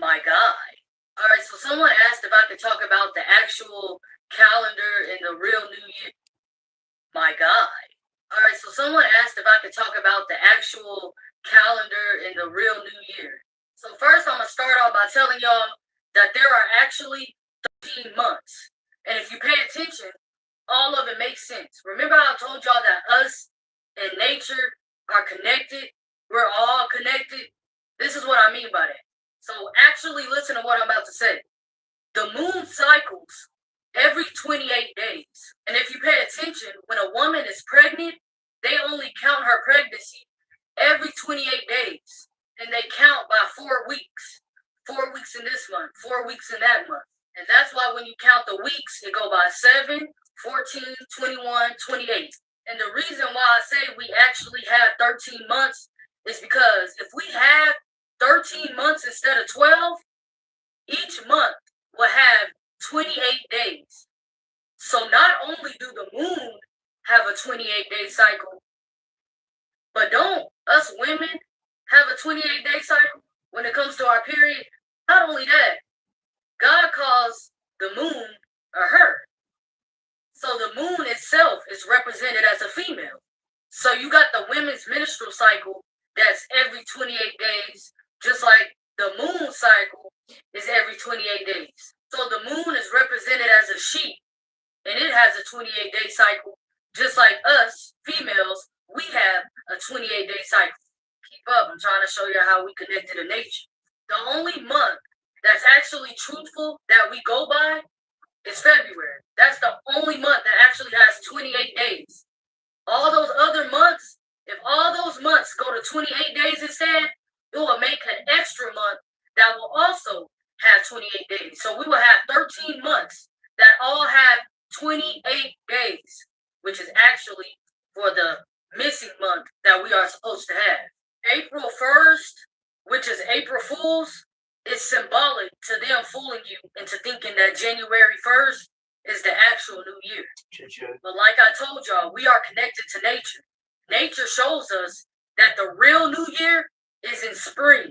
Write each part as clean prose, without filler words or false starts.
My God. All right, so someone asked if I could talk about the actual calendar and the real New Year. My God. All right, so someone asked if I could talk about the actual calendar and the real New Year. So first, I'm gonna start off by telling y'all that there are actually 13 months, and if you pay attention, all of it makes sense. Remember how I told y'all that us and nature are connected? We're all connected. This is what I mean by that. So actually, listen to what I'm about to say. The moon cycles every 28 days. And if you pay attention, when a woman is pregnant, they only count her pregnancy every 28 days. And they count by 4 weeks. 4 weeks in this month, 4 weeks in that month. And that's why when you count the weeks, it go by 7, 14, 21, 28. And the reason why I say we actually have 13 months is because if we have 13 months instead of 12, each month will have 28 days. So not only do the moon have a 28-day cycle, but don't us women have a 28-day cycle when it comes to our period? Not only that, God calls the moon a her. So the moon itself is represented as a female. So you got the women's menstrual cycle that's every 28 days, just like the moon cycle is every 28 days. So the moon is represented as a she, and it has a 28-day cycle, just like us, females, we have a 28-day cycle. Keep up, I'm trying to show you how we connected to nature. The only month that's actually truthful that we go by is February. That's the only month that actually has 28 days. All those other months, if all those months go to 28 days instead, it will make an extra month that will also have 28 days. So we will have 13 months that all have 28 days, which is actually for the missing month that we are supposed to have. April 1st, which is April Fool's, is symbolic to them fooling you into thinking that January 1st is the actual new year. But like I told y'all, we are connected to nature. Nature shows us that the real new year is in spring.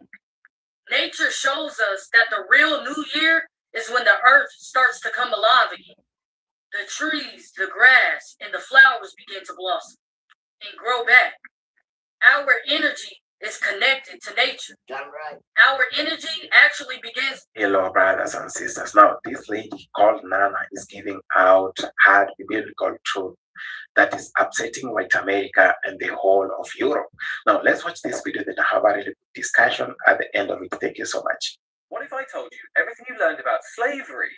Nature shows us that the real new year is when the earth starts to come alive again. The trees, the grass, and the flowers begin to blossom and grow back. Our energy is connected to nature. Damn right. Our energy actually begins. Hello, brothers and sisters. Now, this lady called Nana is giving out hard biblical truth that is upsetting white America and the whole of Europe. Now, let's watch this video, then have a really good discussion at the end of it. Thank you so much. What if I told you everything you learned about slavery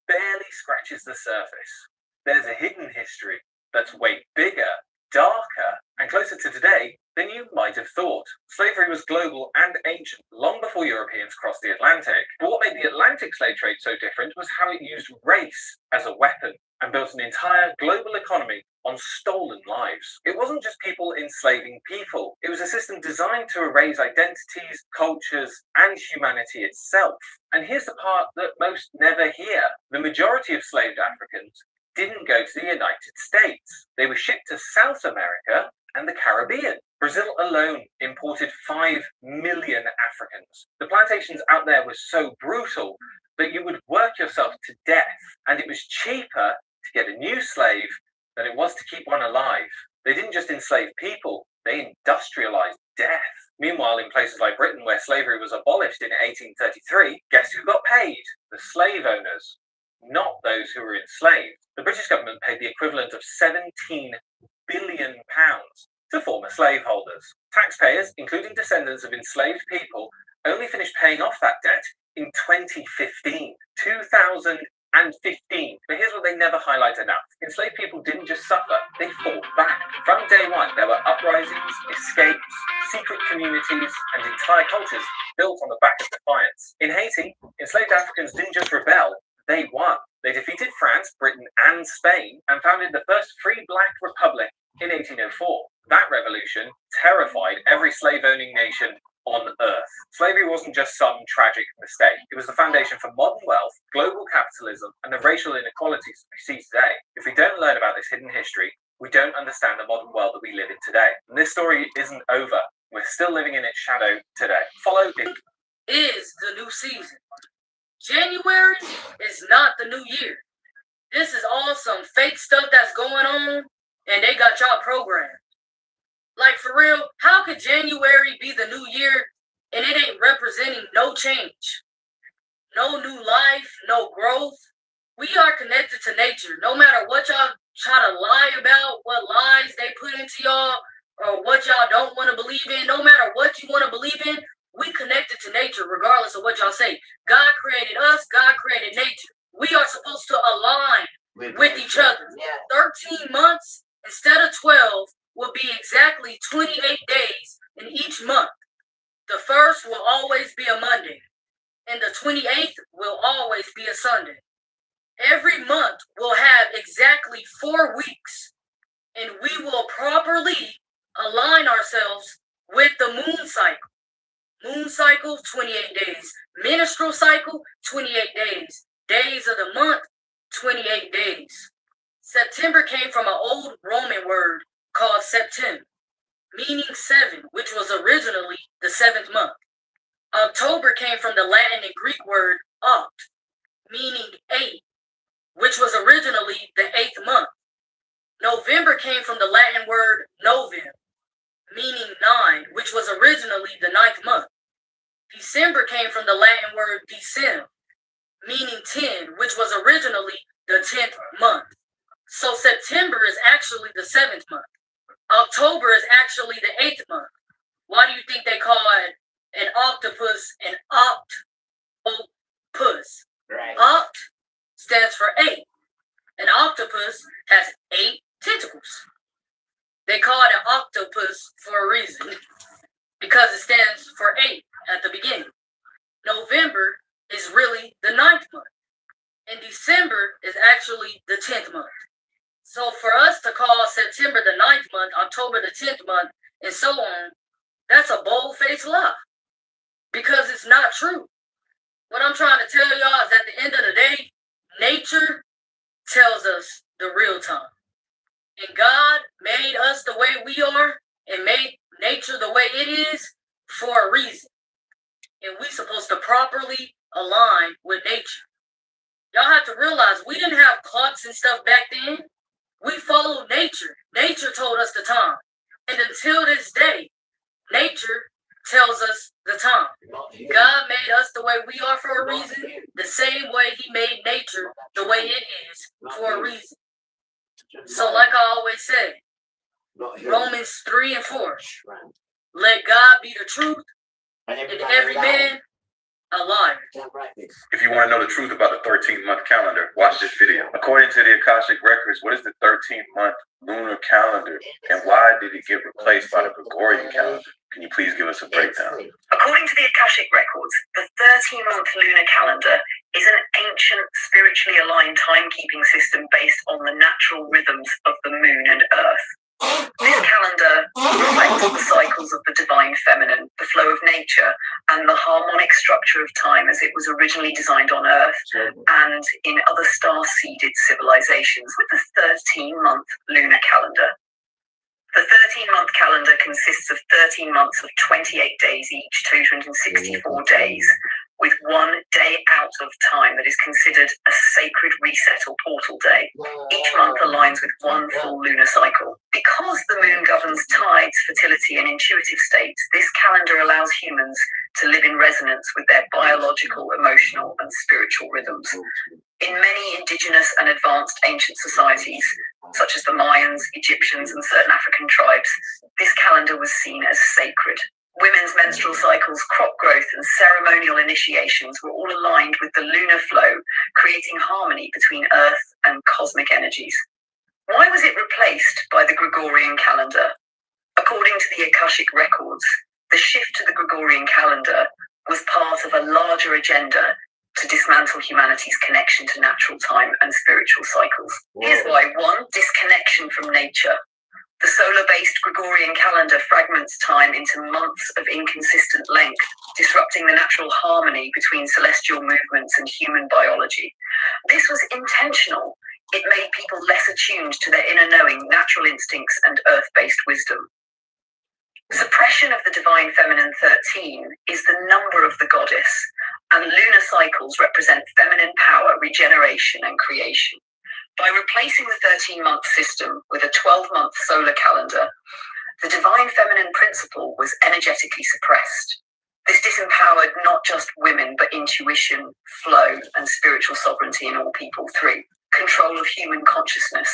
barely scratches the surface? There's a hidden history that's way bigger, darker, and closer to today than you might have thought. Slavery was global and ancient long before Europeans crossed the Atlantic. But what made the Atlantic slave trade so different was how it used race as a weapon and built an entire global economy on stolen lives. It wasn't just people enslaving people. It was a system designed to erase identities, cultures, and humanity itself. And here's the part that most never hear. The majority of enslaved Africans didn't go to the United States. They were shipped to South America and the Caribbean. Brazil alone imported 5 million Africans. The plantations out there were so brutal that you would work yourself to death, and it was cheaper to get a new slave than it was to keep one alive. They didn't just enslave people, they industrialized death. Meanwhile, in places like Britain, where slavery was abolished in 1833, guess who got paid? The slave owners, not those who were enslaved. The British government paid the equivalent of £17 billion to former slaveholders. Taxpayers, including descendants of enslaved people, only finished paying off that debt in 2015. 2015. But here's what they never highlight enough. Enslaved people didn't just suffer, they fought back. From day one, there were uprisings, escapes, secret communities, and entire cultures built on the back of defiance. In Haiti, enslaved Africans didn't just rebel, they won. They defeated France, Britain, and Spain and founded the first free black republic in 1804. That revolution terrified every slave-owning nation on Earth. Slavery wasn't just some tragic mistake. It was the foundation for modern wealth, global capitalism, and the racial inequalities we see today. If we don't learn about this hidden history, we don't understand the modern world that we live in today. And this story isn't over. We're still living in its shadow today. Follow it. is the new season. January is not the new year. This is all some fake stuff that's going on, and they got y'all programmed. Like, for real, how could January be the new year and it ain't representing no change? No new life, no growth. We are connected to nature. No matter what y'all try to lie about, what lies they put into y'all, or what y'all don't want to believe in, no matter what you want to believe in, we connected to nature regardless of what y'all say. God created us, God created nature. We are supposed to align with each other. 13 months instead of 12 will be exactly 28 days in each month. The first will always be a Monday, and the 28th will always be a Sunday. Every month will have exactly 4 weeks, and we will properly align ourselves with the moon cycle. Moon cycle, 28 days. Menstrual cycle, 28 days. Days of the month, 28 days. September came from an old Roman word called septem, meaning 7, which was originally the 7th month. October came from the Latin and Greek word oct, meaning 8, which was originally the 8th month. November came from the Latin word novem, meaning 9, which was originally the 9th month. December came from the Latin word decem, meaning 10, which was originally the 10th month. So September is actually the 7th month. October is actually the 8th month. Why do you think they call it an octopus an octopus? Right. Oct stands for 8. An octopus has 8 tentacles. They call it an octopus for a reason, because it stands for 8 at the beginning. November is really the 9th month, and December is actually the 10th month. So for us to call September the 9th month, October the 10th month, and so on, that's a bold-faced lie, because it's not true. What I'm trying to tell y'all is at the end of the day, nature tells us the real time. And God made us the way we are and made nature the way it is for a reason. And we're supposed to properly align with nature. Y'all have to realize we didn't have clocks and stuff back then. We followed nature. Nature told us the time. And until this day, nature tells us the time. God made us the way we are for a reason, the same way he made nature the way it is for a reason. So like I always say, Romans 3 and 4, let God be the truth and every man a liar. If you want to know the truth about the 13-month calendar, watch this video. According to the Akashic Records, what is the 13th-month lunar calendar, and why did it get replaced by the Gregorian calendar? Can you please give us a breakdown? According to the Akashic Records, the 13-month lunar calendar is an ancient, spiritually aligned timekeeping system based on the natural rhythms of the moon and earth. This calendar reflects the cycles of the divine feminine, the flow of nature, and the harmonic structure of time as it was originally designed on Earth and in other star-seeded civilizations with the 13-month lunar calendar. The 13-month calendar consists of 13 months of 28 days each, 264 days, with 1 day out of time that is considered a sacred reset or portal day. Each month aligns with 1 full lunar cycle. Because the moon governs tides, fertility, and intuitive states, this calendar allows humans to live in resonance with their biological, emotional, and spiritual rhythms. In many indigenous and advanced ancient societies, such as the Mayans, Egyptians, and certain African tribes, this calendar was seen as sacred. Women's menstrual cycles, crop growth, and ceremonial initiations were all aligned with the lunar flow, creating harmony between Earth and cosmic energies. Why was it replaced by the Gregorian calendar? According to the Akashic Records, the shift to the Gregorian calendar was part of a larger agenda to dismantle humanity's connection to natural time and spiritual cycles. Here's why. 1, disconnection from nature. The solar-based Gregorian calendar fragments time into months of inconsistent length, disrupting the natural harmony between celestial movements and human biology. This was intentional. It made people less attuned to their inner knowing, natural instincts, and earth-based wisdom. Suppression of the divine feminine 13 is the number member of the goddess, and lunar cycles represent feminine power, regeneration, and creation. By replacing the 13-month system with a 12-month solar calendar, the divine feminine principle was energetically suppressed. This disempowered not just women, but intuition, flow, and spiritual sovereignty in all people through control of human consciousness.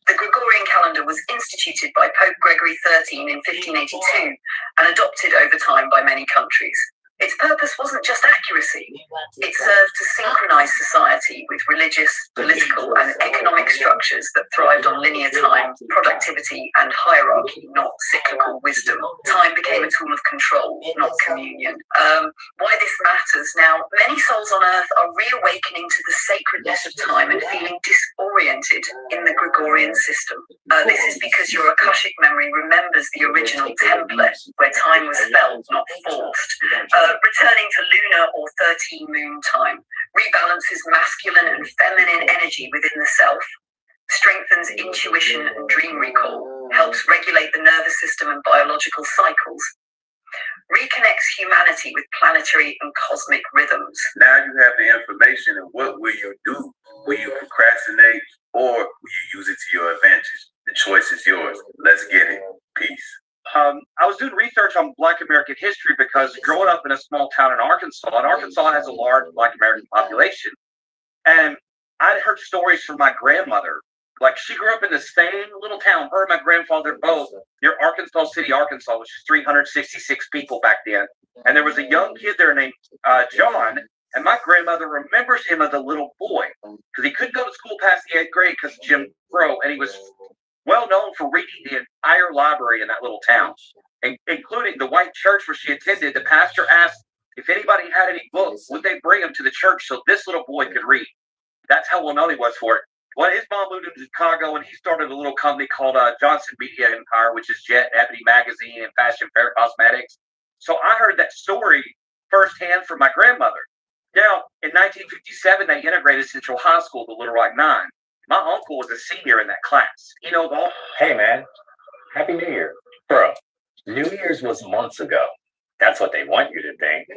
The Gregorian calendar was instituted by Pope Gregory XIII in 1582 and adopted over time by many countries. Its purpose wasn't just accuracy. It served to synchronize society with religious, political, and economic structures that thrived on linear time, productivity, and hierarchy, not cyclical wisdom. Time became a tool of control, not communion. Why this matters now, many souls on Earth are reawakening to the sacredness of time and feeling disoriented in the Gregorian system. This is because your Akashic memory remembers the original template, where time was felt, not forced. Returning to lunar or 13 moon time rebalances masculine and feminine energy within the self, strengthens intuition and dream recall, helps regulate the nervous system and biological cycles, reconnects humanity with planetary and cosmic rhythms. Now you have the information, and what will you do? Will you procrastinate, or will you use it to your advantage? The choice is yours. Let's get it. Peace. I was doing research on Black American history because growing up in a small town in Arkansas, and Arkansas has a large Black American population, and I'd heard stories from my grandmother. Like, she grew up in the same little town, her and my grandfather both, near Arkansas City, Arkansas, which is 366 people back then. And there was a young kid there named John, and my grandmother remembers him as a little boy because he couldn't go to school past the 8th grade because of Jim Crow, and he was well known for reading the entire library in that little town, including the white church where she attended. The pastor asked if anybody had any books, would they bring them to the church so this little boy could read. That's how well known he was for it. Well, his mom moved to Chicago, and he started a little company called Johnson Media Empire, which is Jet, Ebony Magazine, and Fashion Fair Cosmetics. So I heard that story firsthand from my grandmother. Now, in 1957, they integrated Central High School to Little Rock 9. My uncle was a senior in that class. He knows all. Hey, man. Happy New Year. Bro, New Year's was months ago. That's what they want you to think.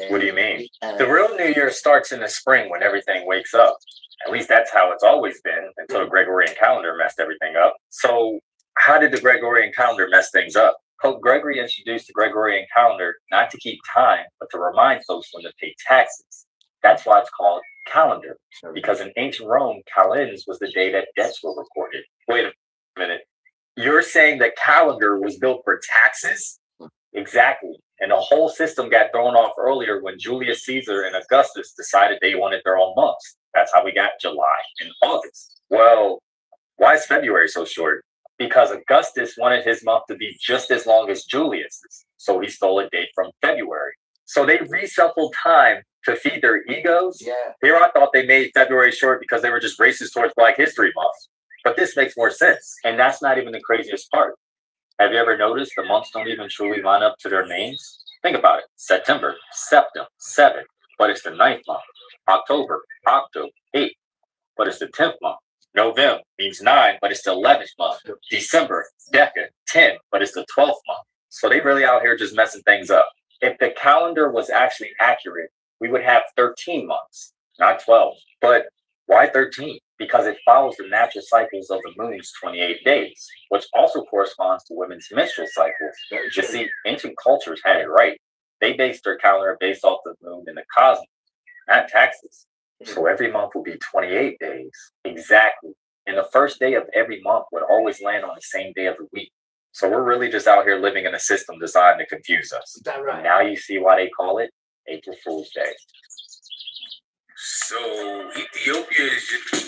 What do you mean? The real New Year starts in the spring when everything wakes up. At least that's how it's always been until the Gregorian calendar messed everything up. So how did the Gregorian calendar mess things up? Pope Gregory introduced the Gregorian calendar not to keep time, but to remind folks when to pay taxes. That's why it's called calendar, because in ancient Rome, calends was the day that debts were recorded. Wait a minute. You're saying the calendar was built for taxes? Exactly. And the whole system got thrown off earlier when Julius Caesar and Augustus decided they wanted their own months. That's how we got July and August. Well, why is February so short? Because Augustus wanted his month to be just as long as Julius's, so he stole a date from February. So they reshuffled time to feed their egos. Yeah. Here I thought they made February short because they were just racist towards Black History Month. But this makes more sense. And that's not even the craziest part. Have you ever noticed the months don't even truly line up to their names? Think about it. September, Septem, 7, but it's the 9th month. October, Octo, 8, but it's the 10th month. November means 9, but it's the 11th month. December, Deca, 10, but it's the 12th month. So they really out here just messing things up. If the calendar was actually accurate, we would have 13 months, not 12. But why 13? Because it follows the natural cycles of the moon's 28 days, which also corresponds to women's menstrual cycles. You see, ancient cultures had it right. They based their calendar based off the moon and the cosmos, not taxes. So every month will be 28 days. Exactly. And the first day of every month would always land on the same day of the week. So we're really just out here living in a system designed to confuse us. Is that right? And now you see why they call it April Fool's Day. So Ethiopia is just...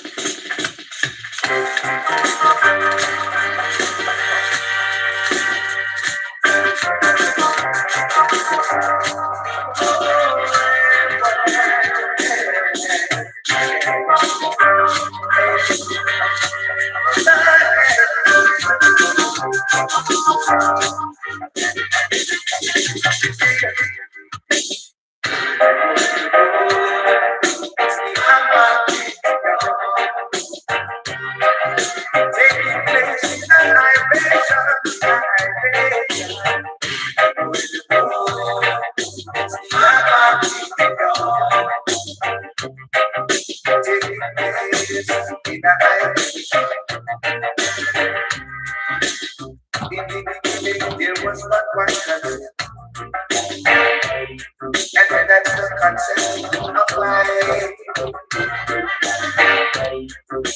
concept of life.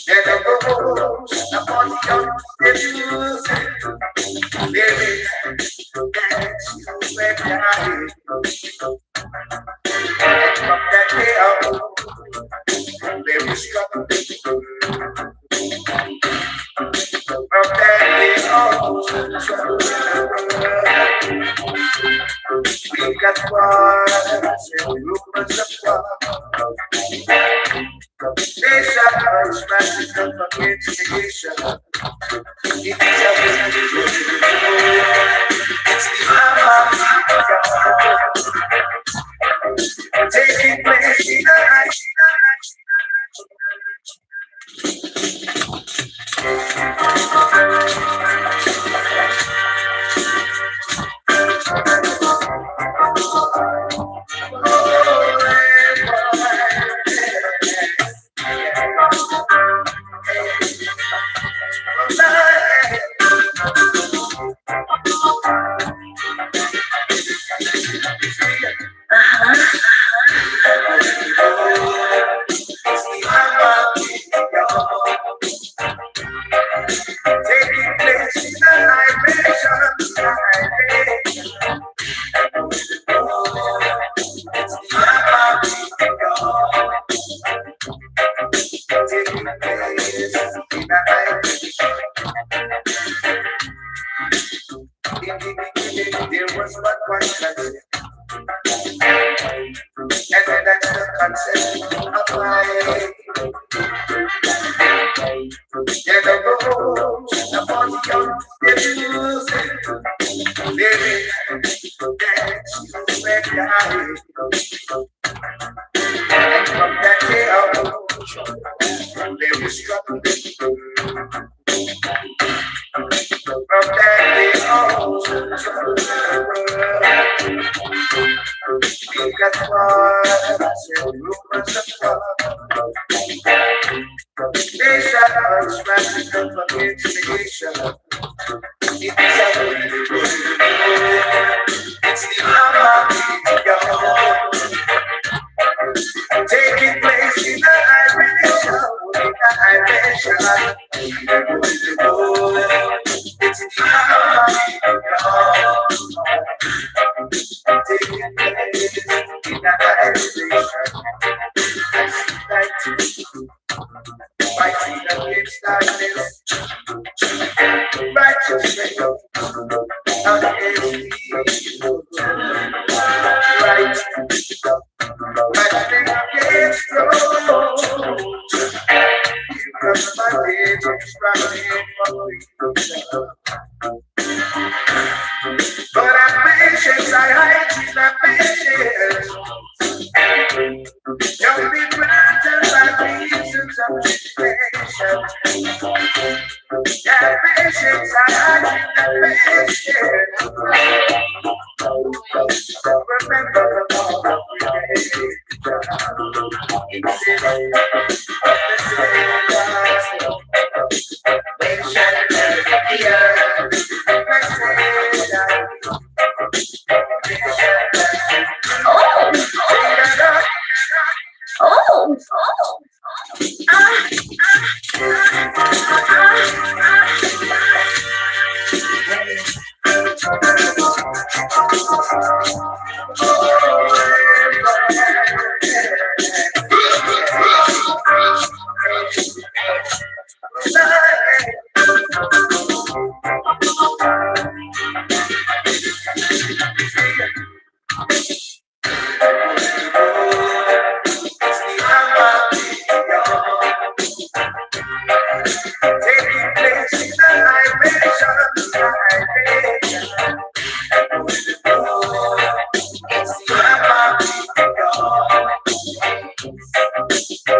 Then the rules upon the young music. Living that you and I. And from that day on, there is trouble. From that day on, trouble. We got wars and rumors of war. Nations rising up against nation. It's the taking place in the night. Taking place in the libation. There was but one concept, and that's the concept of life. Yeah, the rules upon the young music. Living that you and I. And from that day on, there is trouble. From that day on, we got wars and rumors of war. Nations rising up against nation. It's the harmony, taking place in the iration. It's the harmony, taking place in the iration. Fighting against darkness, righteousness against evil. Right, fighting against wrong. Because my head is running for freedom. But I'm patient, I hide in my patience. Don't be granted by reasons of tribulation. Yeah, patience, I hide in the patience. Remember the Lord of creation. Taking place in the libation. It's the harmony,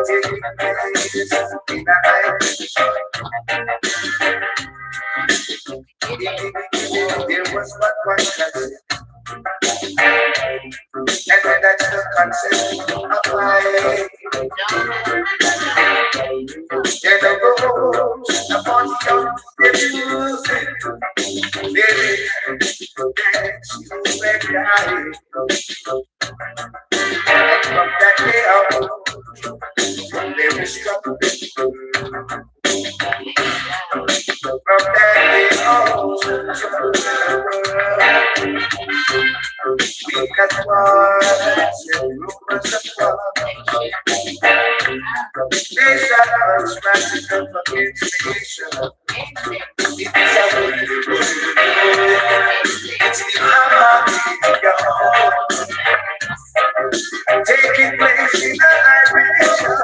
taking place in the libation. There was but one concept, and that's the concept of life. Yeah, the rules upon the young music. Living that you and I. And From that day on, there is trouble. From that day on, we've got wars and rumors of war. Nations rising up against nation. It's a way to go. It's the harmony of God taking place in the dimension.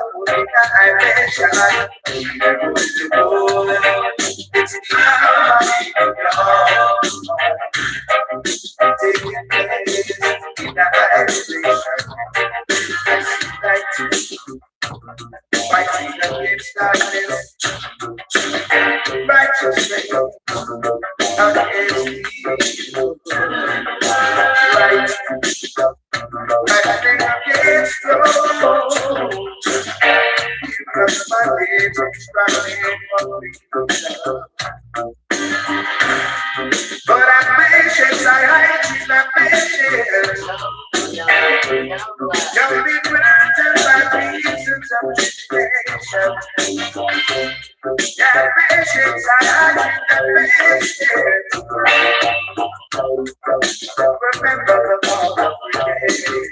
It's the harmony of God taking place in the dimension. I see light fighting against darkness, righteousness against evil. Right, fighting against evil. Because my lips is struggling for freedom. But I'm patient, I hide in my patience. Don't be burdened by reasons of tribulation. Yeah, patience, I hide in the patience. Remember the law of creation.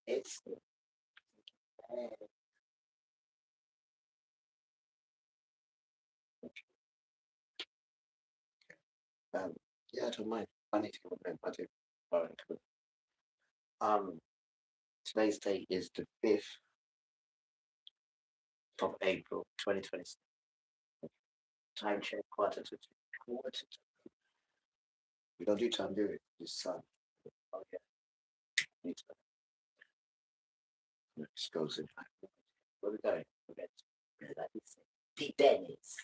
It's yeah, I don't mind. I need to go to bed. I do. All right, cool. Today's date is the 5th of April, 2026. Time check, quarter to. We don't do time, do we? Just sun. Oh yeah. Need to. Just goes in. Where we going? Okay. Pete Dennis.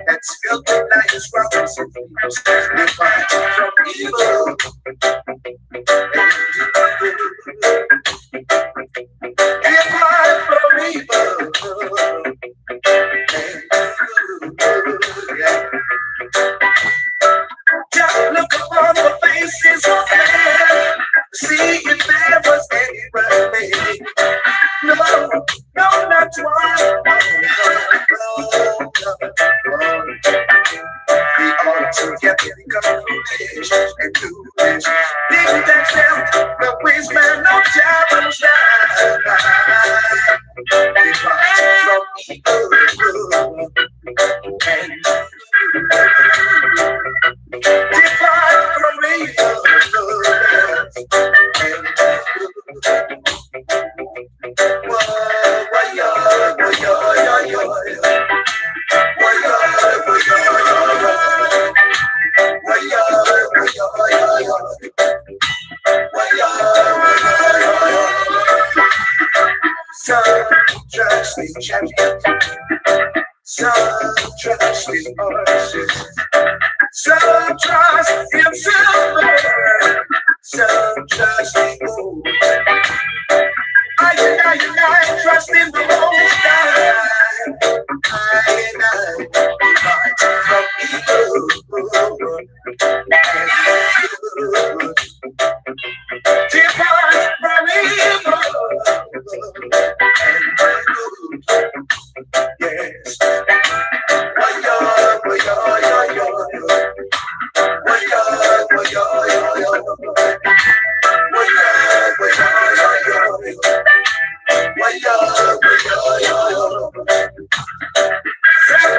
That's filthy, now it's Just look upon the faces of men, see if there was any remedy. No, no, not one. We ought to get encouraged and do this. Didn't accept the wasteman no job and depart from evil some trust in champions, some trust in horses, some trust in silver, some trust in gold. I trust in the Most High. I depart from evil and good. Depart from evil and good. Yes.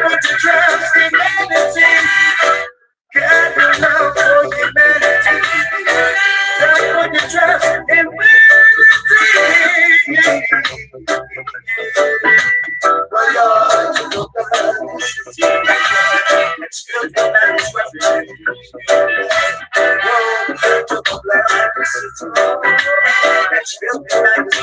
Put your trust in humanity. Get your love for humanity. Put your trust in humanity. It's still the man's representing. To the blood of the city. It's still the man's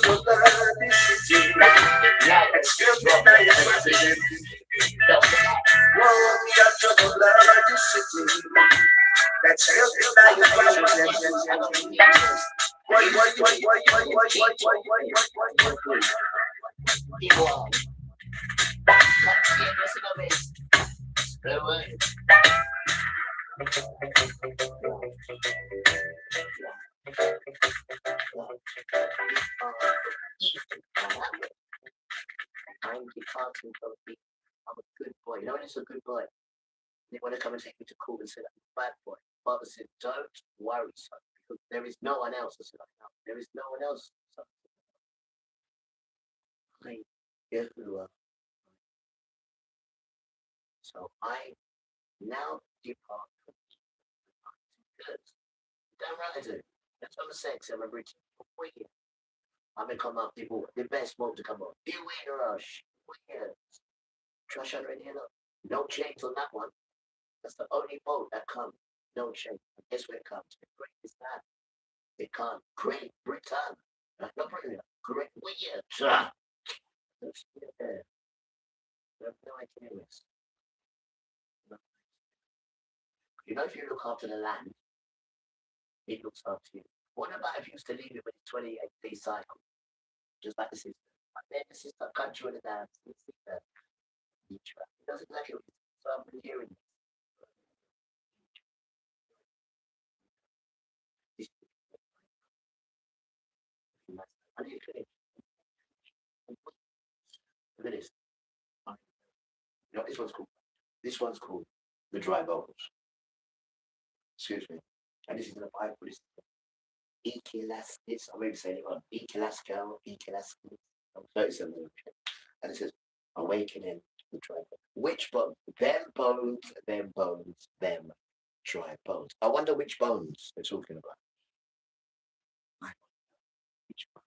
your blood is city. It's still not president. Whoa, we got your blood is city. That's still not president. Why? I'm a good boy. You know when it's a good boy? They want to come and take me to court and say I'm a bad boy. Father said, don't worry, son, because there is no one else. I said, I know. There is no one else, son. I guess who are. So I now depart from good. Don't run into it. That's what I'm saying. So I'm rich. Weird. I'm gonna come up, people. The best boat to come up. Be weird, rush. Weird. Trash under in here, look. No chains on that one. That's the only boat that comes. No chains. And guess where it comes? Great is that. It can't. Great Britain. Not Britain. Great weird. Yeah. I have no idea this. You know, if you look after the land, it looks after you. What about if you used to leave it with a 28-day cycle? Just like the system. But then the system country with the dance. It does exactly what it's. So I'm hearing this. I need to finish. Look at this. You know what this one's called? This one's called the dry bones. Excuse me. And this is in the Bible. This is Equilastis. I'm maybe saying it wrong. Equilastis. I'm 37. And it says, awakening the dry bones. Which bones? Them bones, them bones, them dry bones. I wonder which bones they're talking about. Which bones?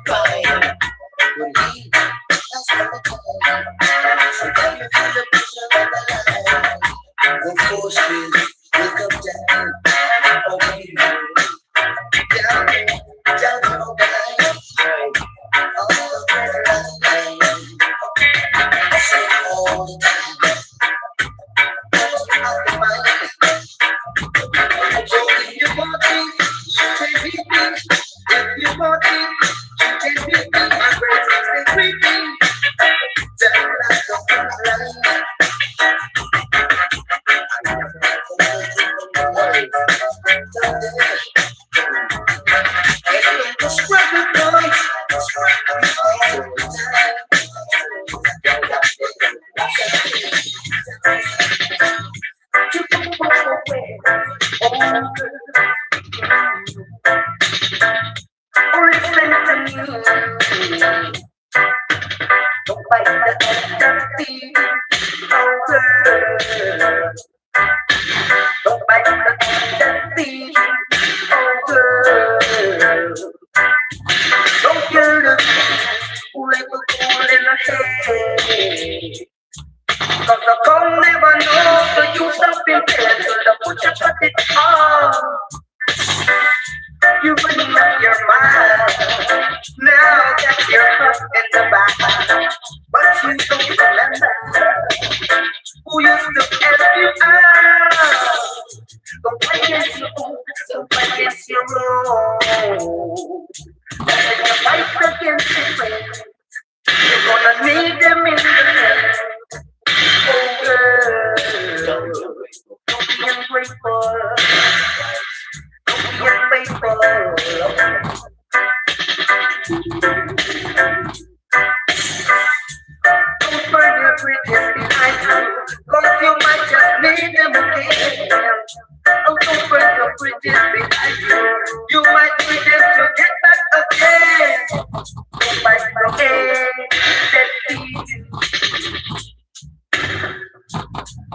fire. Believe that's what I call it. So can you feel the pressure of the line? The forces will come down. Oh, baby. Down, down, oh, guys. Oh, line. I say all the time. Out the mind. So if you want it, you can beat me. If you want it, you can beat me. My presence is creeping down like a front line. And when the struggle comes, or listen to me. Don't bite the thief. Oh, girl. Don't bite the thief. Oh, girl. Don't get a like a fool in the head. Cause the gun never knows the use of impaired. So the butcher cut it off. You bring up your mind. Now that you're up in the back. But you don't remember who used to help you out. Don't fight against your own, don't fight against your own. When you fight against your friends, you're gonna need them in the end. Oh girl, don't be ungrateful. Don't be ungrateful. Don't burn your bridges behind you, cause you might just need them again. Oh, don't burn your bridges behind you, you might need them to get back again. Don't bite the hand that feeds you.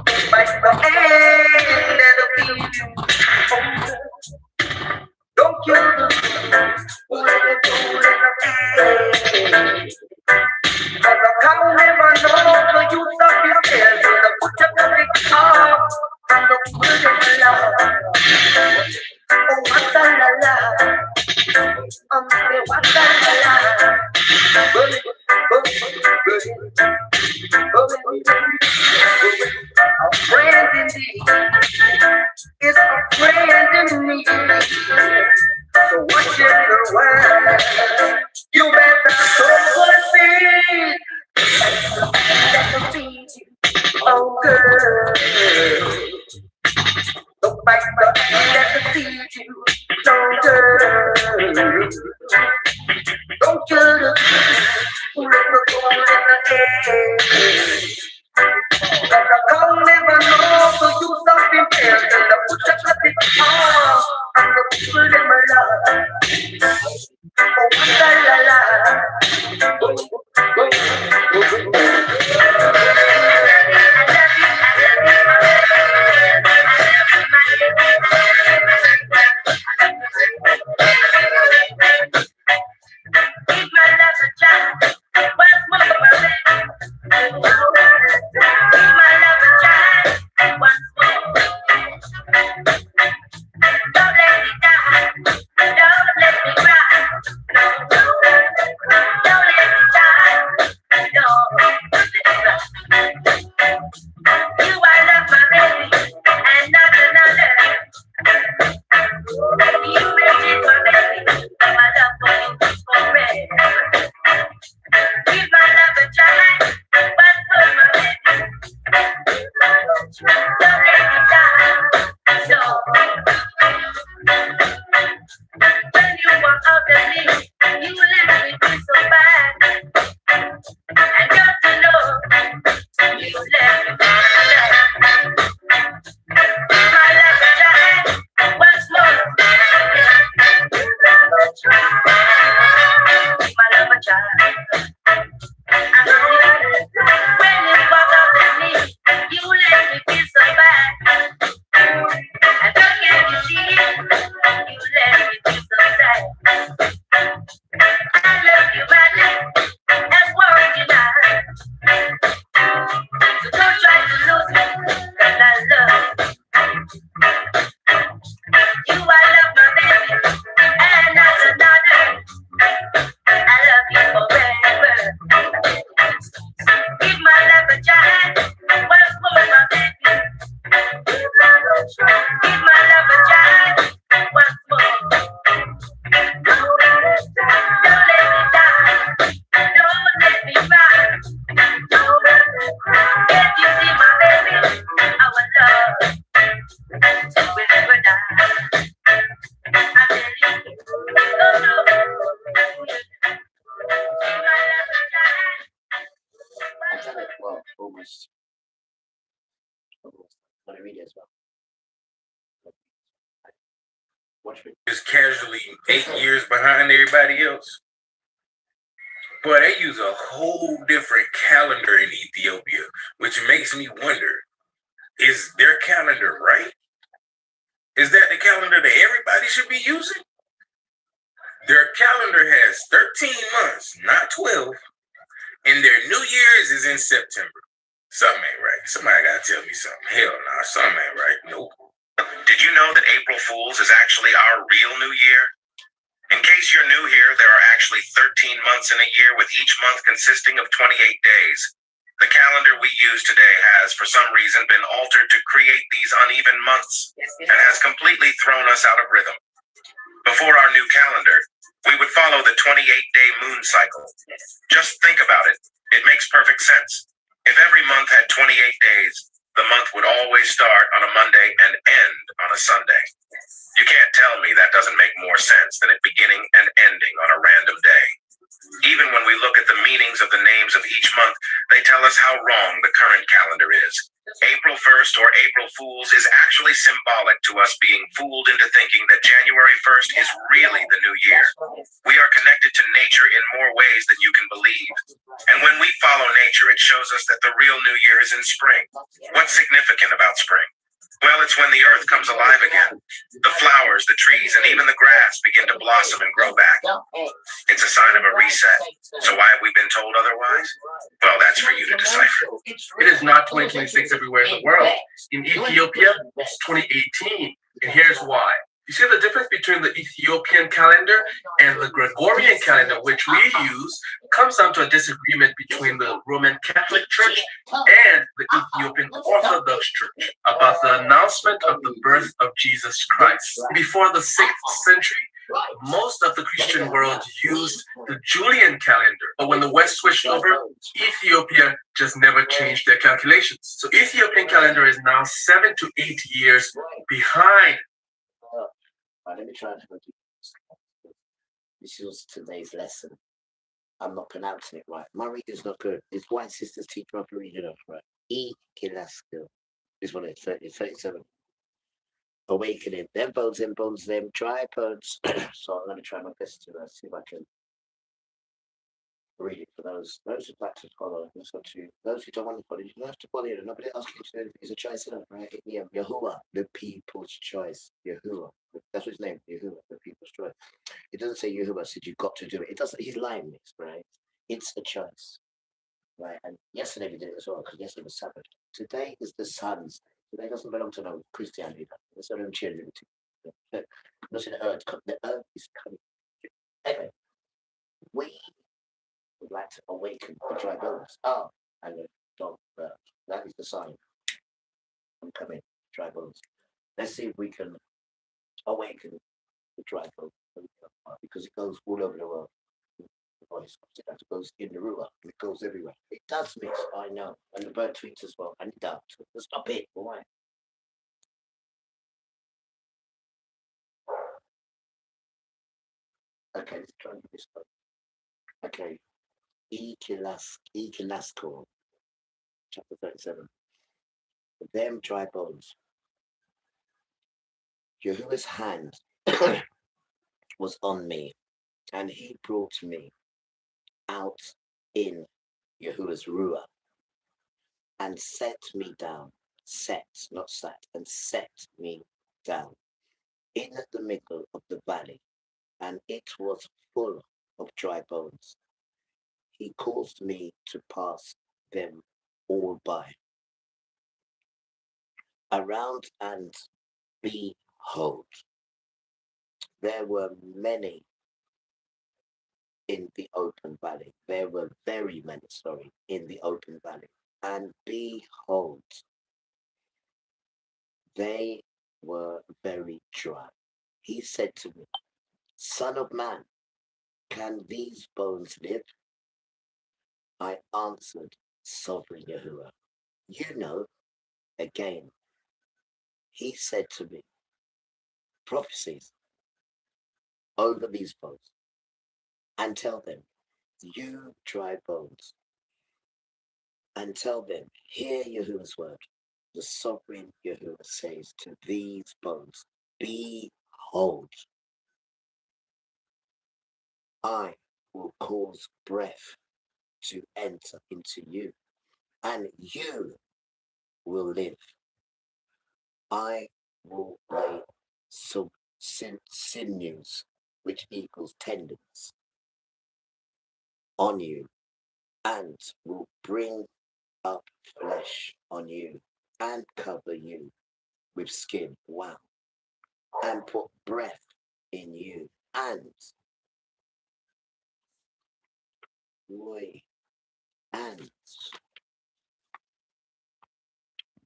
Don't bite the hand that'll feed you. Oh, don't kill the who let it go in the air. Cause the cow never knows the use of his tail. So the butcher cut it off from the wood in the law. Oh, what a la la. Say what a la la. A friend indeed is a friend in me. So watch your word. You better sow the seed that will feed you. Oh, girl. Don't bite the hand that will feed you. Oh, girl. Don't kill the little boy in the air. But the cow never knows the use of impaired. And the butcher cut it off. And the people in my love. Oh, la la la. Keep my love a child. Where's my baby? Watch me. Just casually 8 years behind everybody else. Boy, they use a whole different calendar in Ethiopia, which makes me wonder, is their calendar right? Is that the calendar that everybody should be using? Their calendar has 13 months, not 12, and their New Year's is in September. Something ain't right. Somebody gotta tell me something. Hell nah, something ain't right. Nope. Did you know that April Fool's is actually our real New Year? In case you're new here, there are actually 13 months in a year, with each month consisting of 28 days. The calendar we use today has, for some reason, been altered to create these uneven months and has completely thrown us out of rhythm. Before our new calendar, we would follow the 28-day moon cycle. Just think about it. It makes perfect sense. If every month had 28 days, the month would always start on a Monday and end on a Sunday. You can't tell me that doesn't make more sense than it beginning and ending on a random day. Even when we look at the meanings of the names of each month, they tell us how wrong the current calendar is. April 1st, or April Fool's, is actually symbolic to us being fooled into thinking that January 1st is really the new year. We are connected to nature in more ways than you can believe. And when we follow nature, it shows us that the real new year is in spring. What's significant about spring? Well, it's when the earth comes alive again. The flowers, the trees, and even the grass begin to blossom and grow back. It's a sign of a reset. So why have we been told otherwise? Well, that's for you to decipher. It is not 2026 everywhere in the world. In Ethiopia, it's 2018. And here's why. You see the difference between the Ethiopian calendar and the Gregorian calendar, which we use, comes down to a disagreement between the Roman Catholic Church and the Ethiopian Orthodox Church about the announcement of the birth of Jesus Christ. Before the 6th century, most of the Christian world used the Julian calendar, but when the West switched over, Ethiopia just never changed their calculations. So Ethiopian calendar is now 7 to 8 years behind. Let me try and help you. This is today's lesson. I'm not pronouncing it right. My reading's not good. This white sisters teach me how to read it off right. E Kilasko. This one is 37. Awakening. Them bones, them tripods. So I'm going to try my best to see if I can read it for those who'd like to follow. Those who don't want to follow, you don't have to follow it. Nobody asks you to do anything. It's a choice, isn't it? Right? Yeah, Yahuwah, the people's choice. Yahuwah. That's what his name, Yahuwah, the people's choice. It doesn't say Yahuwah said you've got to do it. It doesn't. He's lying this, right? It's a choice, right? And yesterday we did it as well because yesterday was Sabbath. Today is the Sun's day. Today doesn't belong to no Christianity. It's not cheerleading. Listen, the earth is coming. Anyway, we would like to awaken the dry bones. Oh, and the dog. That is the sign. I'm coming, dry bones. Let's see if we can awaken the dry bones because it goes all over the world. It goes in the river. It goes everywhere. It does mix, I know. And the bird tweets as well. And it does. Stop it. Why? Okay, let's try and do this one. Okay. Ekilasko, chapter 37. Them dry bones. Yahuwah's hand was on me, and he brought me out in Yahuwah's Ruah and set me down, not sat, and set me down in the middle of the valley, and it was full of dry bones. He caused me to pass them all by. Around and behold, there were many in the open valley. There were very many, in the open valley. And behold, they were very dry. He said to me, Son of man, can these bones live? I answered, Sovereign Yahuwah, you know. Again, he said to me, prophecies over these bones, and tell them, you dry bones, and tell them, hear Yahuwah's word. The sovereign Yahuwah says to these bones, behold, Behold, I will cause breath to enter into you, and you will live. I will lay some sinews, which equals tendons, on you, and will bring up flesh on you, and cover you with skin. Wow. And put breath in you, and and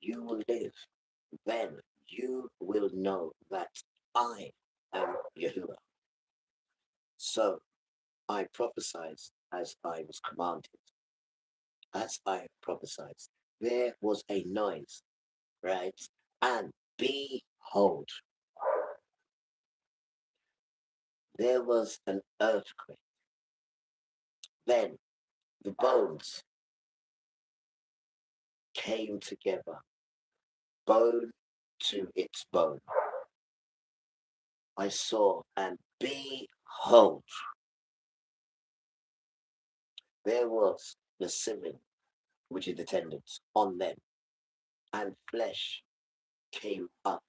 you will live. Then you will know that I am Yahuwah. So I prophesied as I was commanded. As I prophesied, there was a noise, right? And behold, there was an earthquake. Then the bones came together, bone to its bone. I saw, and behold, there was the semen, which is the tendons, on them, and flesh came up,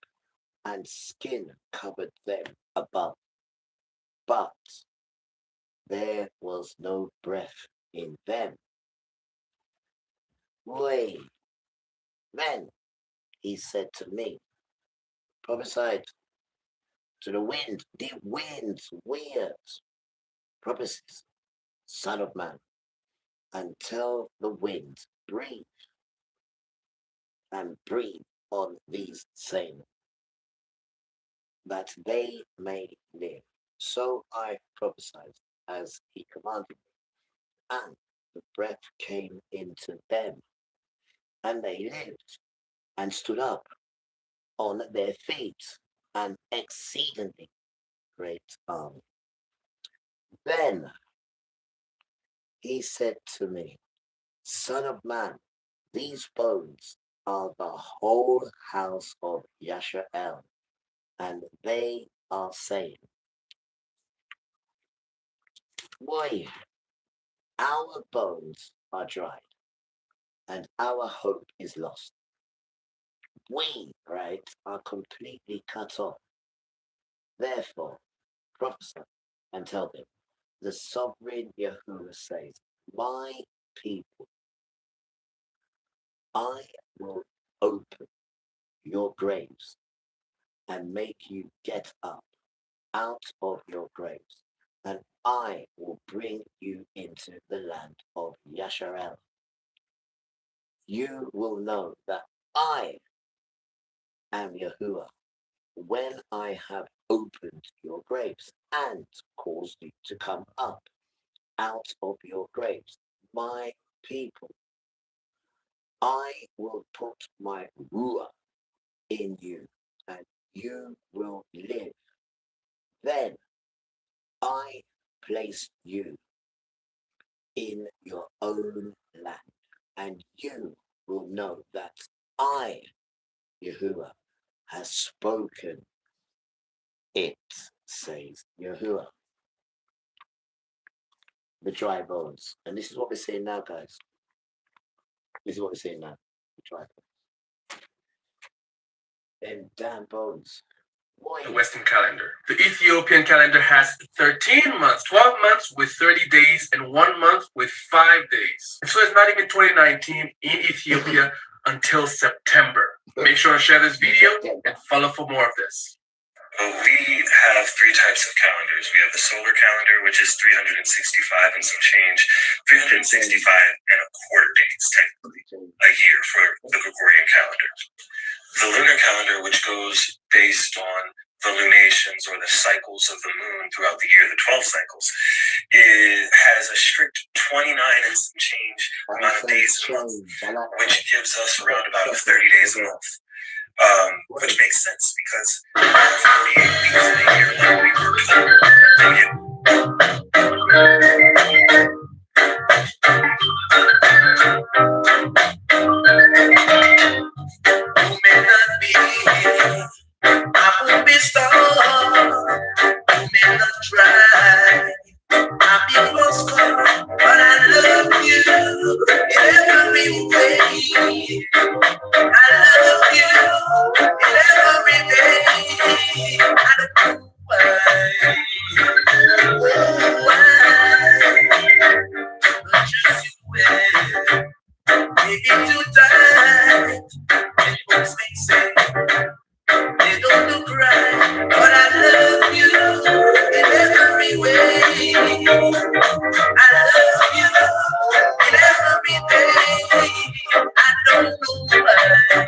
and skin covered them above. But there was no breath in them. Then he said to me, prophesied to the wind weird prophecies, son of man, and tell the wind, breathe, and breathe on these same, that they may live. So I prophesied as he commanded me, and the breath came into them, and they lived, and stood up on their feet, an exceedingly great army. Then he said to me, son of man, these bones are the whole house of Misha'el, and they are saying, why, our bones are dried, and our hope is lost. We, right, are completely cut off. Therefore, prophesy and tell them, the sovereign Yahuwah says, my people, I will open your graves and make you get up out of your graves, and I will bring you into the land of Misha'el. You will know that I am Yahuwah when I have opened your graves and caused you to come up out of your graves, my people. I will put my ruah in you, and you will live. Then I place you in your own land, and you will know that I, Yahuwah, has spoken it, says Yahuwah. The dry bones. And this is what we're seeing now, guys. This is what we're seeing now. The dry bones. Them damn bones. The Western calendar. The Ethiopian calendar has 13 months, 12 months with 30 days, and 1 month with 5 days. So it's not even 2019 in Ethiopia until September. Make sure to share this video and follow for more of this. We have 3 types of calendars. We have the solar calendar, which is 365 and some change, 365 and a quarter days, technically, a year for the Gregorian calendar. The lunar calendar, which goes based on the lunations or the cycles of the moon throughout the year, the 12 cycles, it has a strict 29 and some change amount of days a month, which gives us around about 30 days a month. Which makes sense because 48 weeks in a year, like we were told. And yet, you may not be here, I won't be starved. in every way. I love you in every day. I don't know why, just you will. Maybe too tight, and folks may say they don't look right, but I love you in every way. I love you in every day. I don't know why.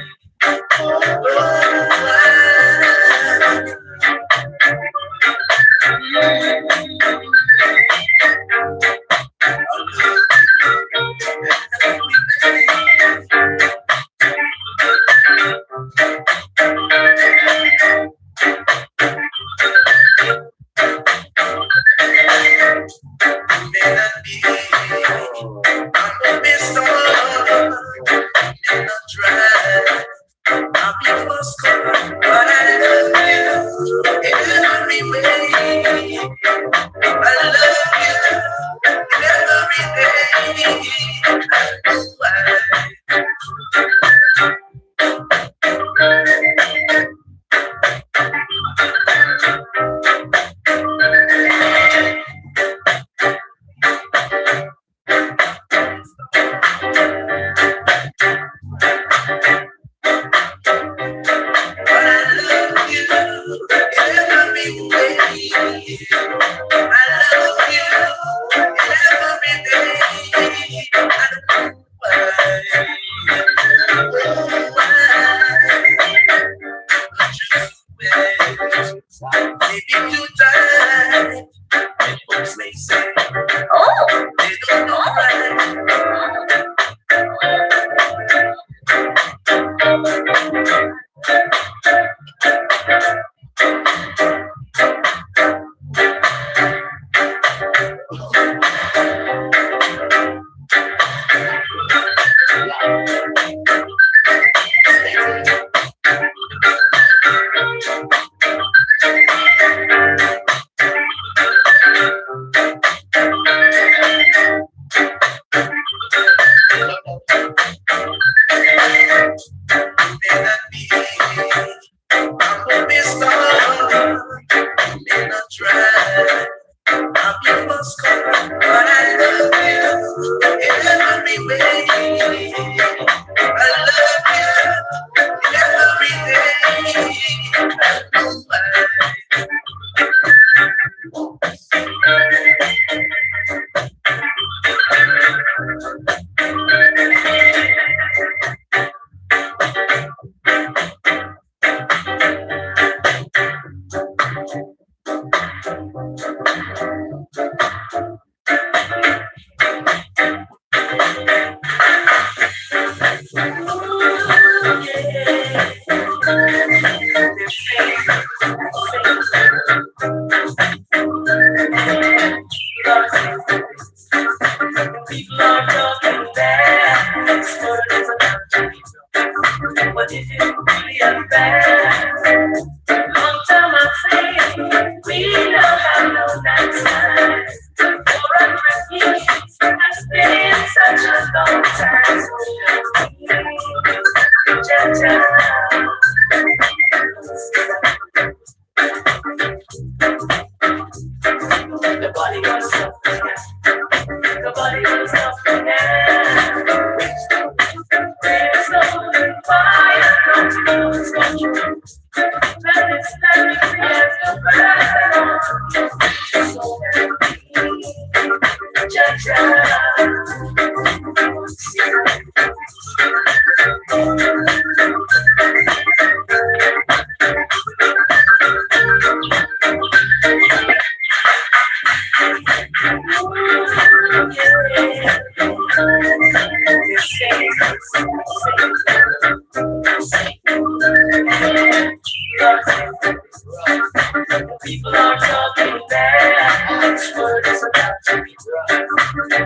People are talking bad. This world is about to be rough.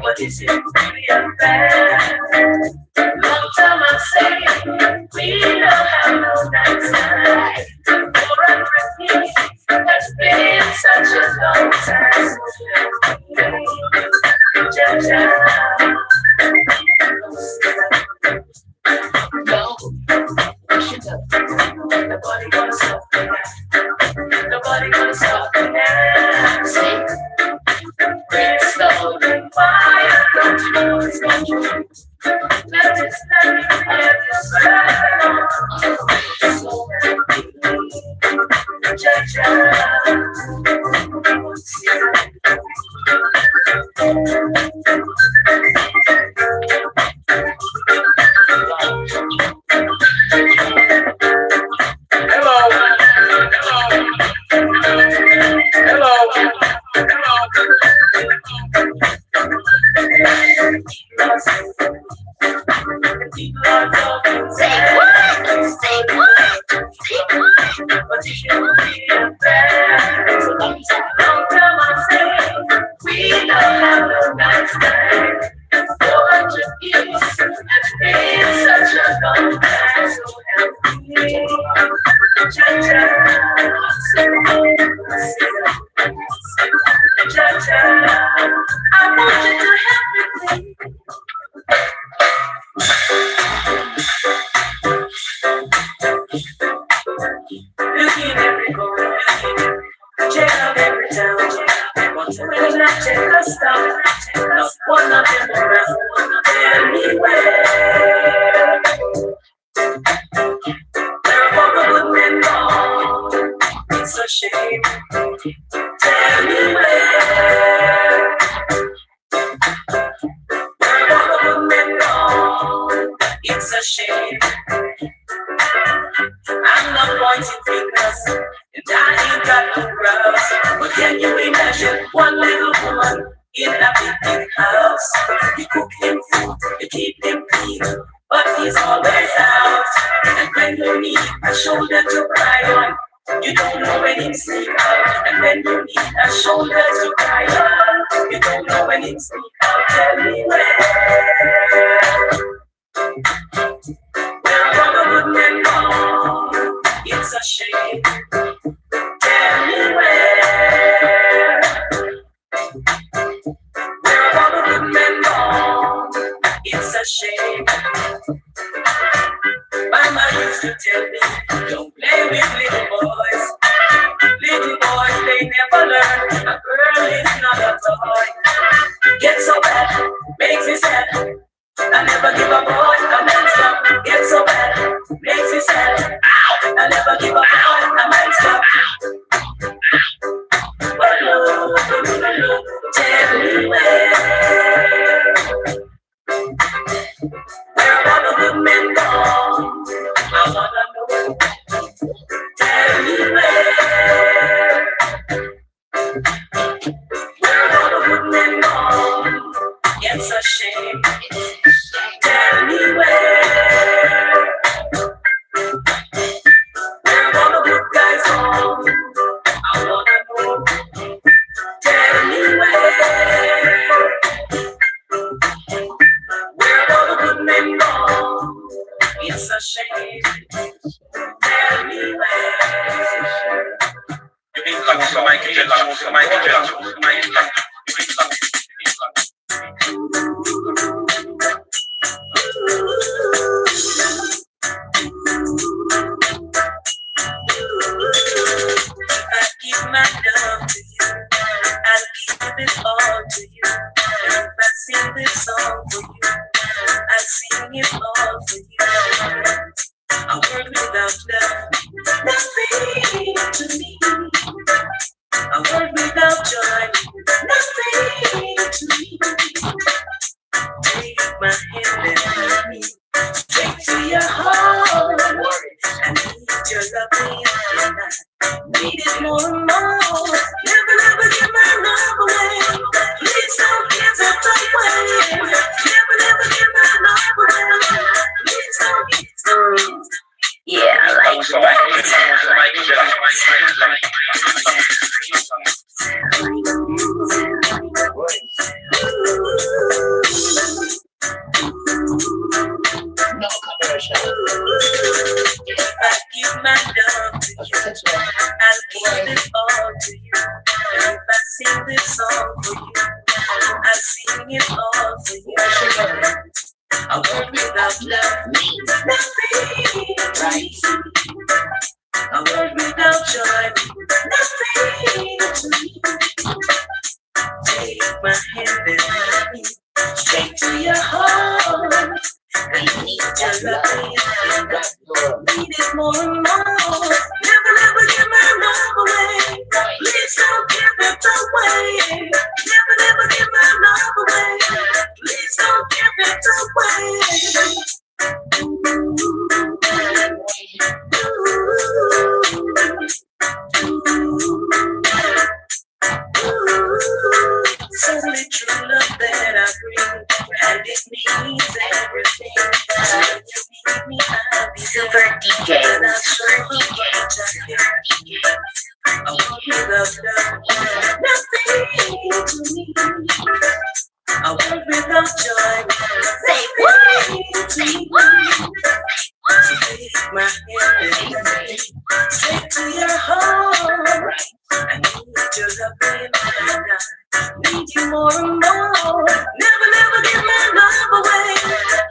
But is it really a bad? Long time I'm saying we don't have no nights time. For a repeat, that's been such a long time. Ja, ja. fire controls. Let it stand, let it burn. Take my hand and I work without joy. Say what? Say what? So take my hand straight to your heart. I need your love, and I need you more and more. Never, never give my love away.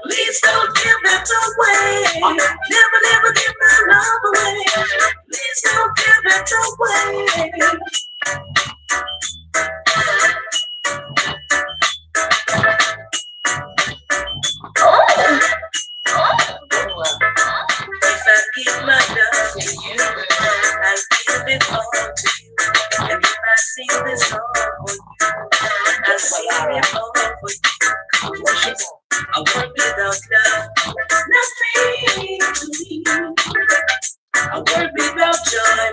Please don't give it away. Never, never give my love away. Please don't give it away. If I give my love to you, I'll give it all to you. And if I sing this song for you, I'll sing it all for you. I work without love, nothing to me. I work without joy,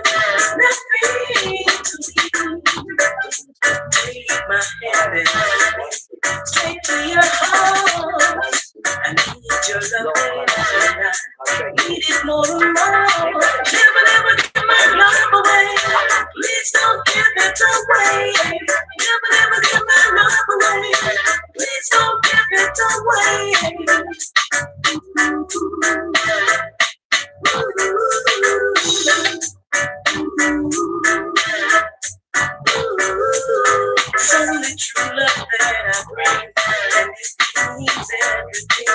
nothing to me. Take my hand and straight to your heart. I need your love, and I need it more and more. Never, never give my love away. Please don't give it away. Never, never give my love away. Please don't give it away. It's only true love that I bring, and it means everything.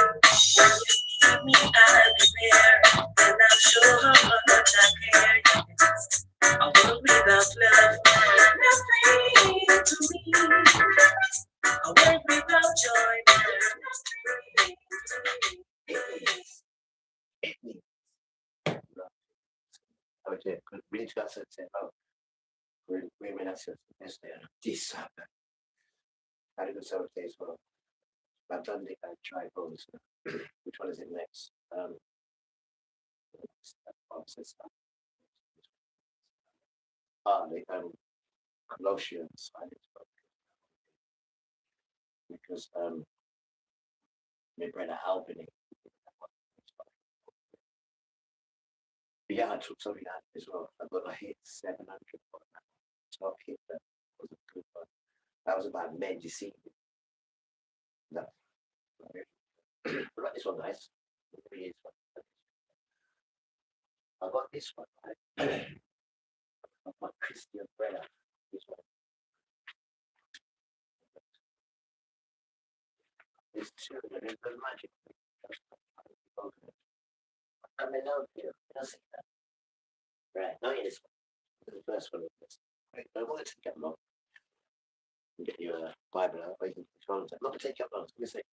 When you need me, I'll be there, and I'll show how much I care. Yes. I work without love, nothing to me. I work without joy, nothing to me. Oh, dear. We need to go outside and say, oh, we're in access this day. This happened. I had a good 7 days for I've done the tripods. Which one is it next? The Colossians. I need to go because my brother Albany. But yeah, I took something out as well. I got a hit 700 for that. Top hit that was a good one. That was about men deceiving. No. I like this one, guys. I got this one, right? I got Christian Brella. This one. There's two, and there's no magic. I mean, no, you don't see that. Right, now here's the first one. Right, I want to take up long. Get your Bible out, or you can control it. Not to take up long, let me say.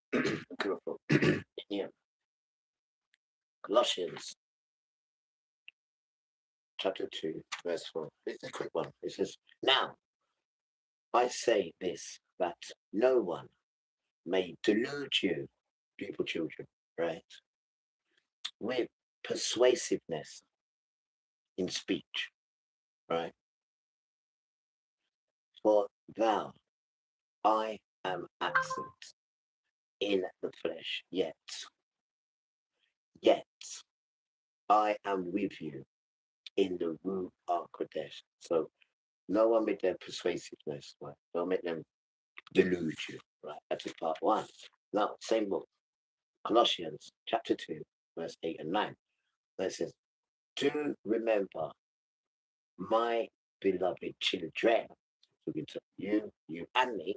Beautiful. Yeah. Colossians chapter 2, verse 4. It's a quick one. It says, now I say this, that no one may delude you, beautiful children, right, with persuasiveness in speech, right? For thou, I am absent in the flesh, yet I am with you in the Ruach Kodesh. So no one with their persuasiveness, right? Don't make them delude you, right? That's in part 1. Now, same book, Colossians chapter 2, verse 8 and 9. Where it says, do remember my beloved children, you and me,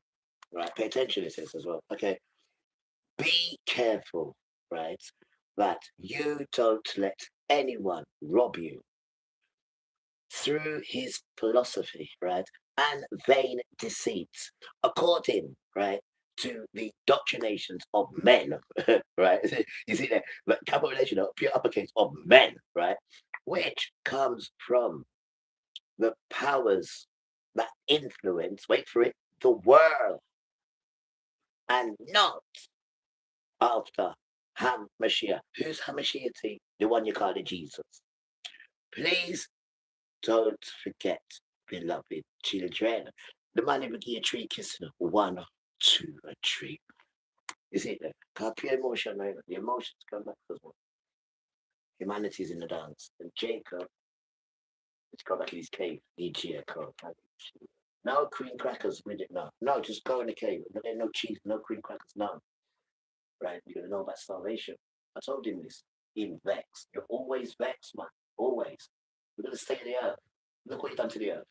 right? Pay attention, it says as well. Okay. Be careful, right? That you don't let anyone rob you through his philosophy, right? And vain deceits, according, right, to the doctrinations of men, right? You see that, but capitalization of pure uppercase of men, right? Which comes from the powers that influence, wait for it, the world, and not after Mashiach. Who's Hamashiach? The one you call it Jesus. Please don't forget, beloved children. The man never give a tree kissing 1, 2, a tree. You see that? Can't pure emotion, right? The emotions come back as well. Humanity's in the dance. And Jacob, let's go back in his cave. The Jacob. No cream crackers with it, no. No, just go in the cave. No cheese, no cream crackers, no. Right? You're gonna know about starvation. I told him this. In vex. You're always vexed, man. Always. We're gonna stay in the earth. Look what you've done to the earth.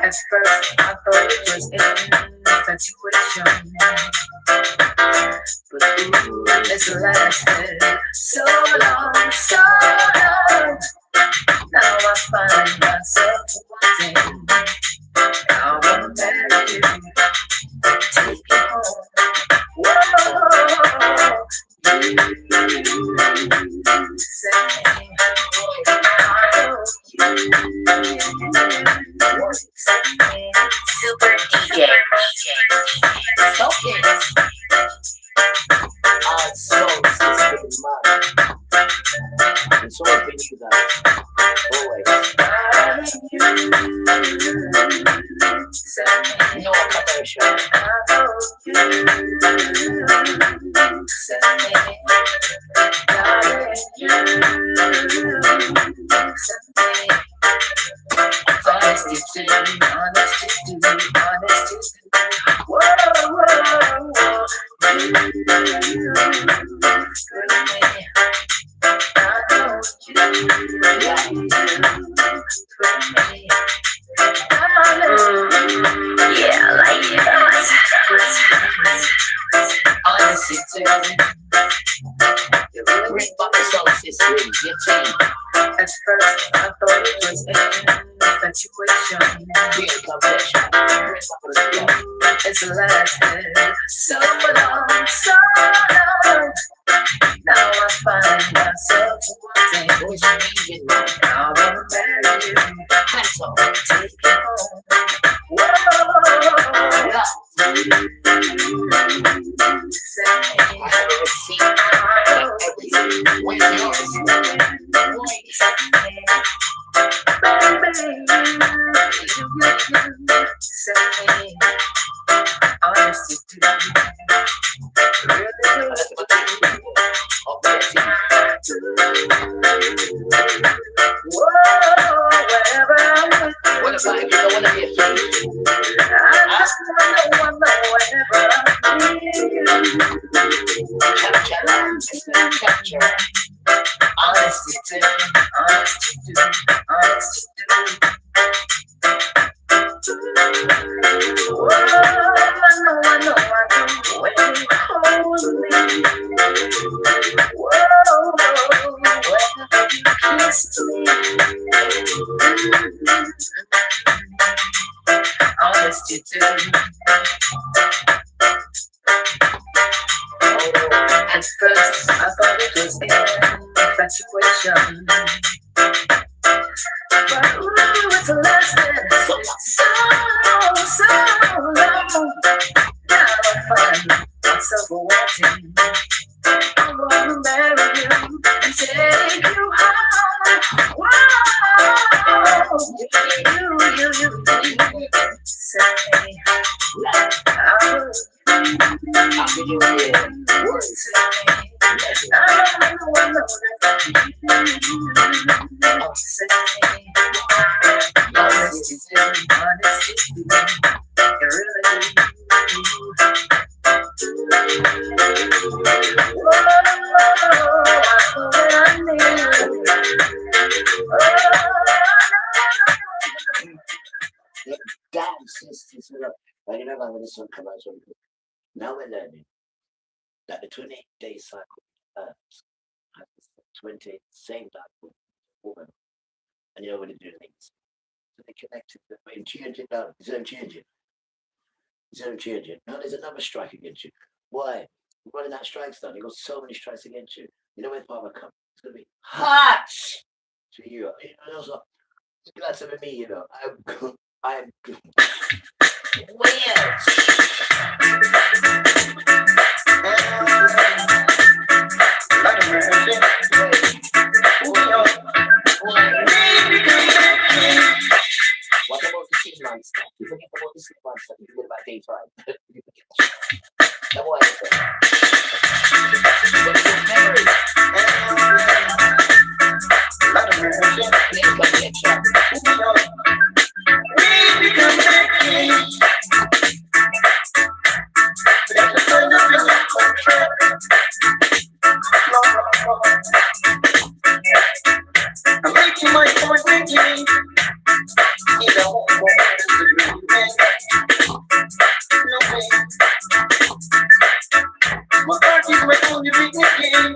At first, I thought it was infatuation, but it's lasted so long, so long. Now I find myself wanting. I wanna marry you, take you home. Whoa, you say Super DJ. Focus. Our souls is getting mad. It's always been you guys. Always. No commercial. Honesty, whoa, whoa, whoa. Yeah, I like it. Honesty, Bring back the soul system, your team. at first, I thought it was infatuation. Real confession. It's lasted so long, so long. Now I find myself wanting. What's leaving? I wanna marry you, Hands up. take you home. Whoa, Yeah. say, I have a receipt. Everything. When yours. What about if you don't want to be a capture. Honesty, At first, I thought it was infatuation, but ooh, it's lasted so long. Now I find myself wanting. I wanna marry you and take you home. Whoa, you say I will. How can you hear words? Damn, sisters. Like, you know, when this one comes out, now we're learning. that the 28-day cycle has 28 same cycle woman. And you know what they do things. So they connected and changing now. Is them changing? Is them changing? No, there's another strike against you. Why? You're running that strike start. You got so many strikes against you. You know when Father comes, it's gonna be hot to you. You know, also, it's glad to be me, you know. I'm weird. What about the 6 months stuff? You forget about the 6 months stuff. You forget about day 5. You forget that shit. That's why I said. But it's your memory. Things like that shit. I'm making my point again. You know, no way. My heart is my only big again.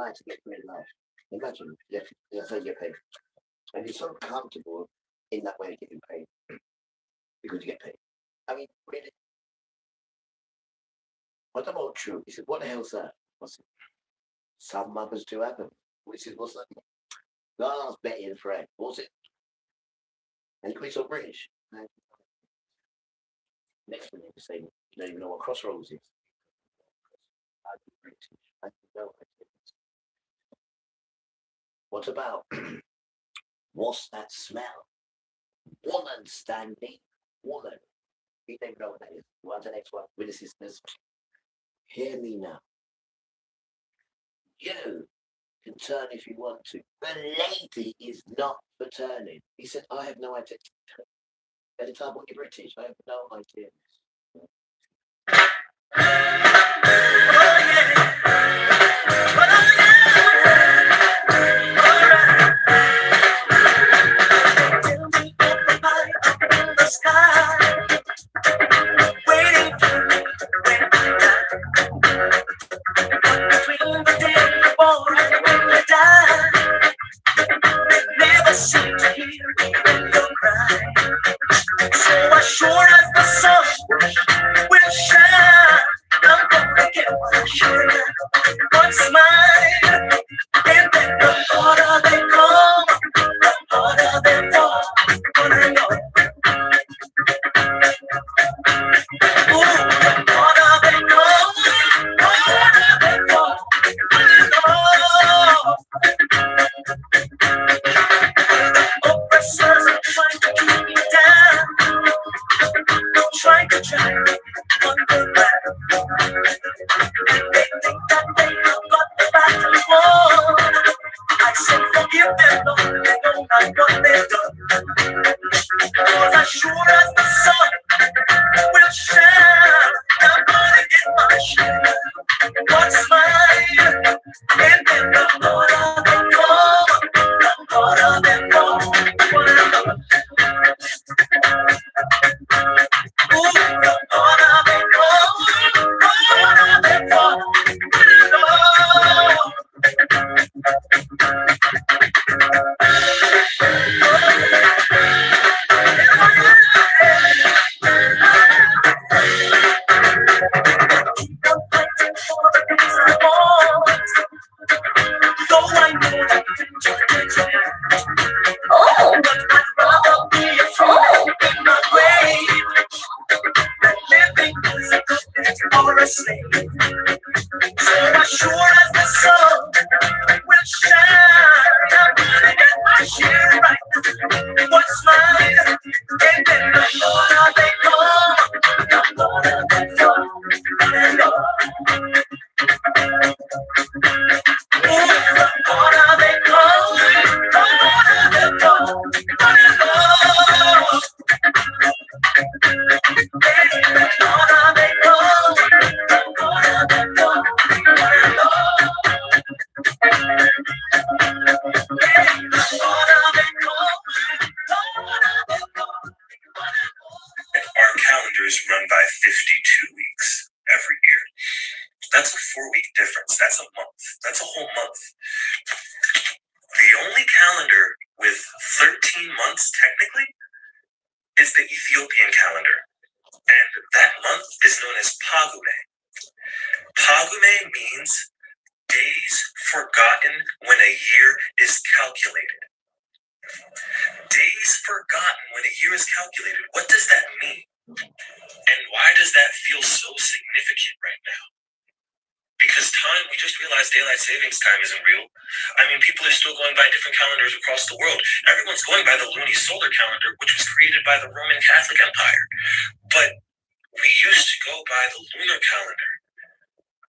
like to get through life. Imagine, that's how you get paid. And you're so comfortable in that way of getting paid because you get paid. I mean, really. What about true? He said, what the hell's that? I said, some mothers do happen. He said, what's that? Last Betty and Fred. What's it? And he so British. And next minute, you say, you don't even know what Crossroads is. I'm British. I don't know. What about? What's that smell? Woman standing. Woman. You don't even know what that is. Well, the next one. With the sisters. Hear me now. You can turn if you want to. The lady is not for turning. He said, I have no idea. At the time, when you're British, I have no idea. Sure as the sun will shine, I'm gonna get my share. What's mine? And then the harder they come, the harder they fall. Wanna know? Ooh, the harder they come, the harder they fall. The oppressors are trying to keep me down. Trying to drag on the ground. They think that they have got the battle won. I say forgive them, Lord, they know not what they've done. Cause as sure as the sun will shine, I'm gonna get my share. What's mine? And then the harder they come, the harder they fall. Whatever. Daylight savings time isn't real. I mean, people are still going by different calendars across the world. Everyone's going by the Looney solar calendar, which was created by the Roman Catholic Empire. But we used to go by the lunar calendar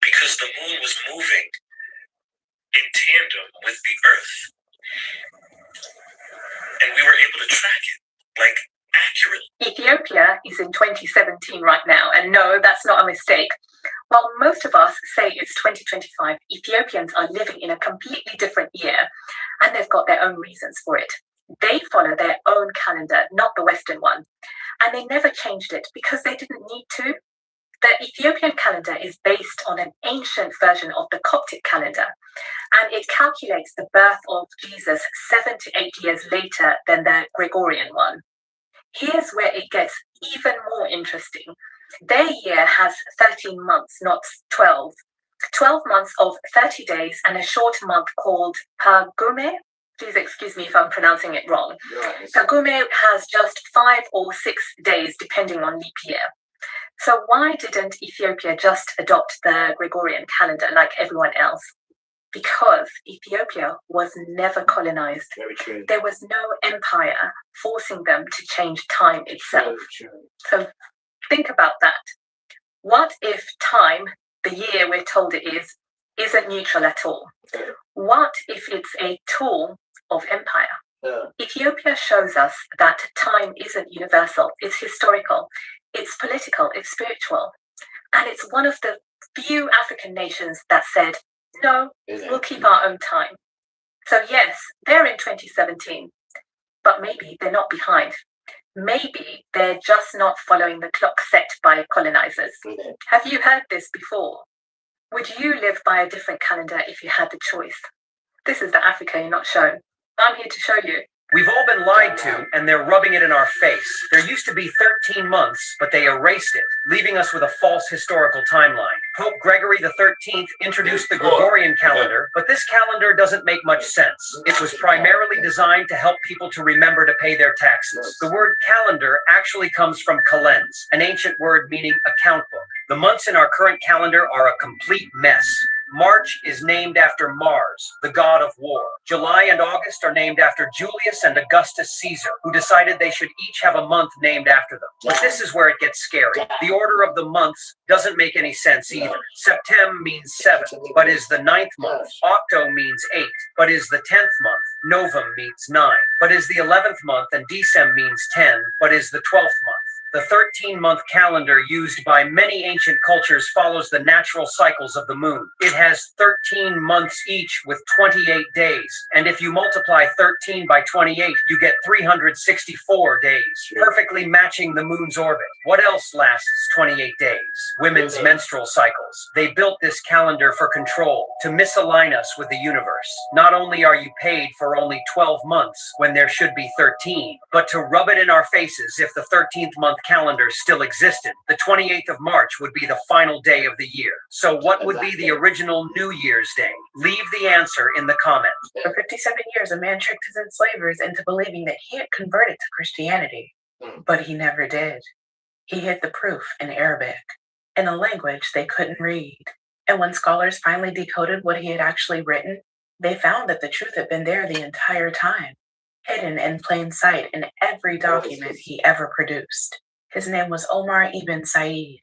because the moon was moving in tandem with the Earth. And we were able to track it, like, accurately. Ethiopia is in 2017 right now, and no, that's not a mistake. While most of us say it's 2025, Ethiopians are living in a completely different year, and they've got their own reasons for it. They follow their own calendar, not the Western one, and they never changed it because they didn't need to. The Ethiopian calendar is based on an ancient version of the Coptic calendar, and it calculates the birth of Jesus 7 to 8 years later than the Gregorian one. Here's where it gets even more interesting. Their year has 13 months, not 12. 12 months of 30 days and a short month called Pagume. Please excuse me if I'm pronouncing it wrong. Pagume has just 5 or 6 days depending on leap year. So why didn't Ethiopia just adopt the Gregorian calendar like everyone else? Because Ethiopia was never colonized. Very true. There was no empire forcing them to change time itself. So think about that. What if time, the year we're told it is, isn't neutral at all? What if it's a tool of empire? Ethiopia shows us that time isn't universal, it's historical, it's political, it's spiritual. And it's one of the few African nations that said, no, we'll keep our own time. So yes, they're in 2017, but maybe they're not behind. Maybe they're just not following the clock set by colonizers. Have you heard this before? Would you live by a different calendar if you had the choice? This is the Africa you're not shown. I'm here to show you. We've all been lied to, and they're rubbing it in our face. There used to be 13 months, but they erased it, leaving us with a false historical timeline. Pope Gregory XIII introduced the Gregorian calendar, but this calendar doesn't make much sense. It was primarily designed to help people to remember to pay their taxes. The word calendar actually comes from kalends, an ancient word meaning account book. The months in our current calendar are a complete mess. March is named after Mars, the god of war. July and August are named after Julius and Augustus Caesar, who decided they should each have a month named after them. But this is where it gets scary. The order of the months doesn't make any sense either. September means 7, but is the 9th month. Octo means 8, but is the 10th month. Novum means 9, but is the 11th month, and Decem means 10, but is the 12th month. The 13-month calendar used by many ancient cultures follows the natural cycles of the moon. It has 13 months each with 28 days. And if you multiply 13 by 28, you get 364 days, perfectly matching the moon's orbit. What else lasts 28 days? Women's menstrual cycles. They built this calendar for control, to misalign us with the universe. Not only are you paid for only 12 months when there should be 13, but to rub it in our faces if the 13th month calendar still existed. The 28th of March would be the final day of the year. So what would be the original New Year's Day? Leave the answer in the comments. For 57 years, a man tricked his enslavers into believing that he had converted to Christianity, but he never did. He hid the proof in Arabic, in a language they couldn't read. And when scholars finally decoded what he had actually written, they found that the truth had been there the entire time, hidden in plain sight in every document he ever produced. His name was Omar ibn Said,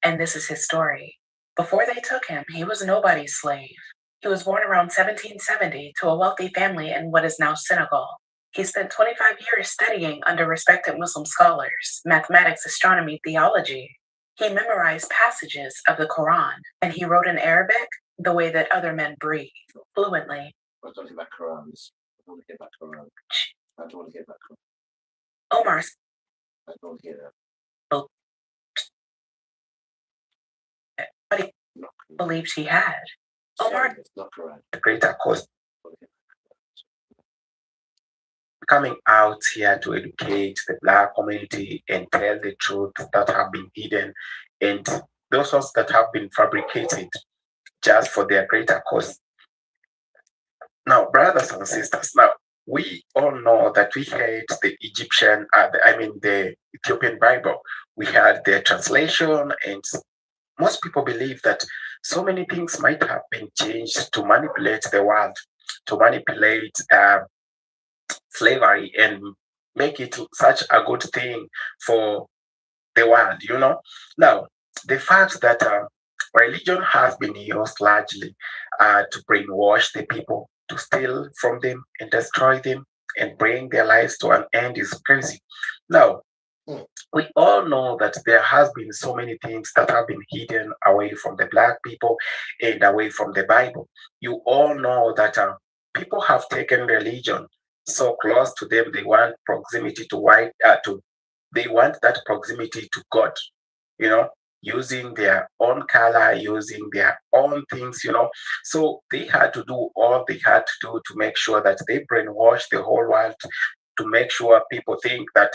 and this is his story. Before they took him, he was nobody's slave. He was born around 1770 to a wealthy family in what is now Senegal. He spent 25 years studying under respected Muslim scholars, mathematics, astronomy, theology. He memorized passages of the Quran, and he wrote in Arabic the way that other men breathe, fluently. I don't hear that Quran. I don't want to hear that Quran. I don't want to hear that Quran. Omar's I don't want to hear that. But he believed he had. Omar, It's not Quran. The greater cause coming out here to educate the Black community and tell the truth that have been hidden and those ones that have been fabricated just for their greater cause. Now, brothers and sisters, now we all know that we had the Egyptian, the Ethiopian Bible. We had their translation, and most people believe that so many things might have been changed to manipulate the world, to manipulate slavery and make it such a good thing for the world, you know. Now, the fact that religion has been used largely to brainwash the people, to steal from them and destroy them and bring their lives to an end is crazy. Now, we all know that there has been so many things that have been hidden away from the Black people and away from the Bible. You all know that people have taken religion so close to them. They want proximity to they want that proximity to God, you know. using their own color, using their own things, So they had to do all they had to do to make sure that they brainwash the whole world, to make sure people think that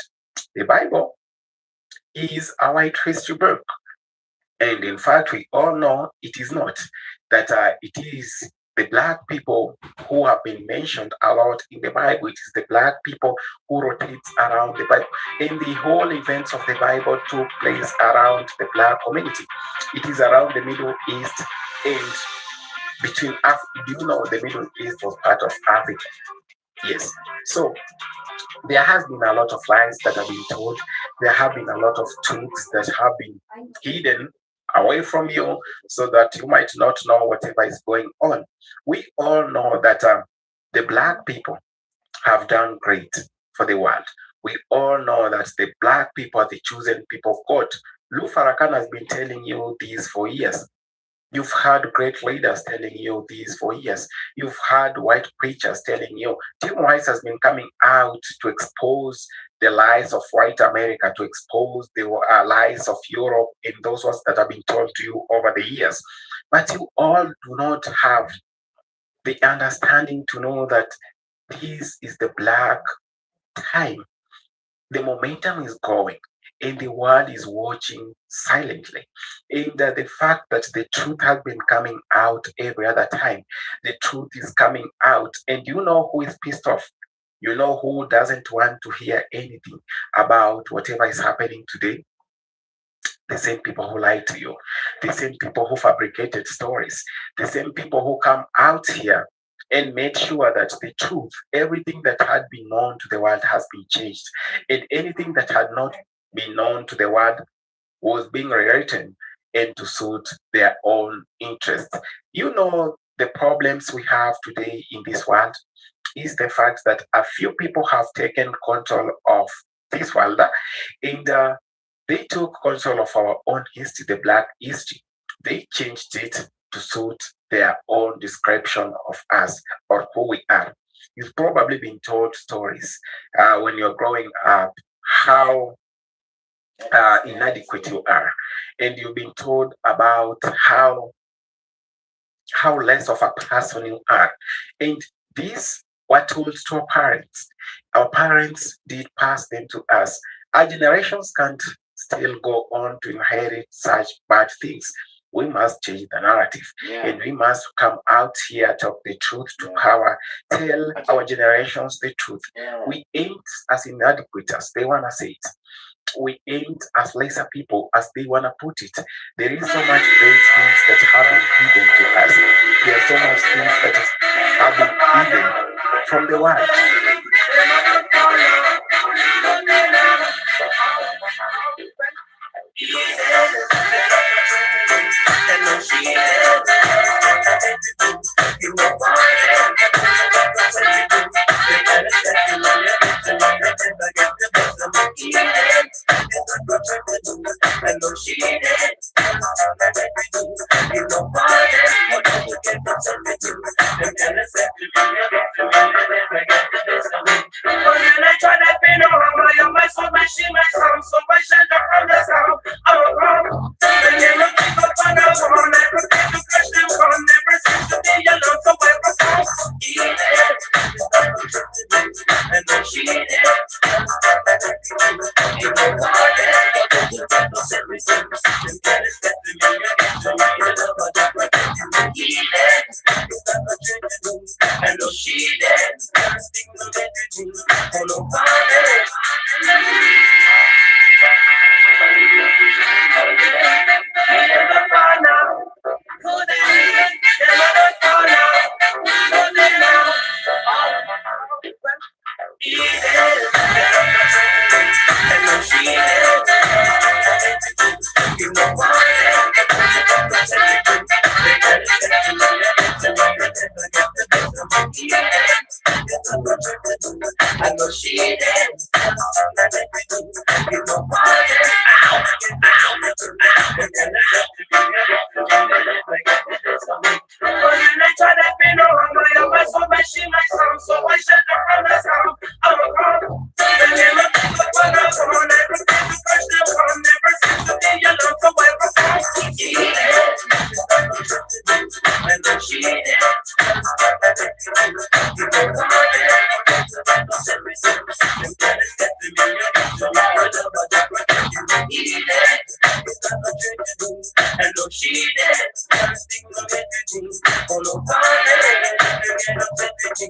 the Bible is a white history book. And in fact, we all know it is not, that it is the black people who have been mentioned a lot in the Bible. It is the black people who rotate around the Bible. And the whole events of the Bible took place around the black community. It is around the Middle East and between Africa. Do you know the Middle East was part of Africa? Yes. So there has been a lot of lies that have been told. There have been a lot of truths that have been hidden away from you so that you might not know whatever is going on. We all know that the black people have done great for the world. We all know that the black people are the chosen people of God. Lou Farrakhan has been telling you this for years. You've heard great leaders telling you this for years. You've heard white preachers telling you. Tim Wise has been coming out to expose the lies of white America, to expose the lies of Europe, and those ones that have been told to you over the years. But you all do not have the understanding to know that this is the black time. The momentum is going, and the world is watching silently. And the fact that the truth has been coming out every other time, the truth is coming out, and you know who is pissed off. You know who doesn't want to hear anything about whatever is happening today? The same people who lied to you, the same people who fabricated stories, the same people who come out here and made sure that the truth, everything that had been known to the world has been changed. And anything that had not been known to the world was being rewritten and to suit their own interests. You know, the problems we have today in this world is the fact that a few people have taken control of this world, and they took control of our own history, the black history. They changed it to suit their own description of us or who we are. You've probably been told stories when you're growing up how inadequate you are, and you've been told about how less of a person you are. And these were told to our parents. Our parents did pass them to us. Our generations can't still go on to inherit such bad things. We must change the narrative, and we must come out here, talk the truth to power, tell our generations the truth. We ain't as inadequate as they want to say it. We ain't as lesser people as they want to put it. There is so much great things that have been hidden to us. There are so much things that have been hidden from the world. You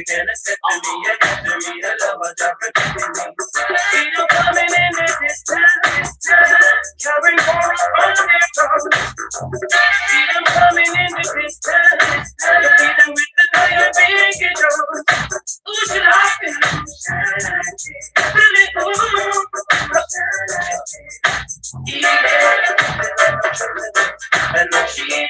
can't accept me, you got to meet a lover that protecting me. See you coming in the distance, carrying forth on their tongue. See them coming in the distance, you see them with the fire big drums. Who should I be? Really, ooh. And she did.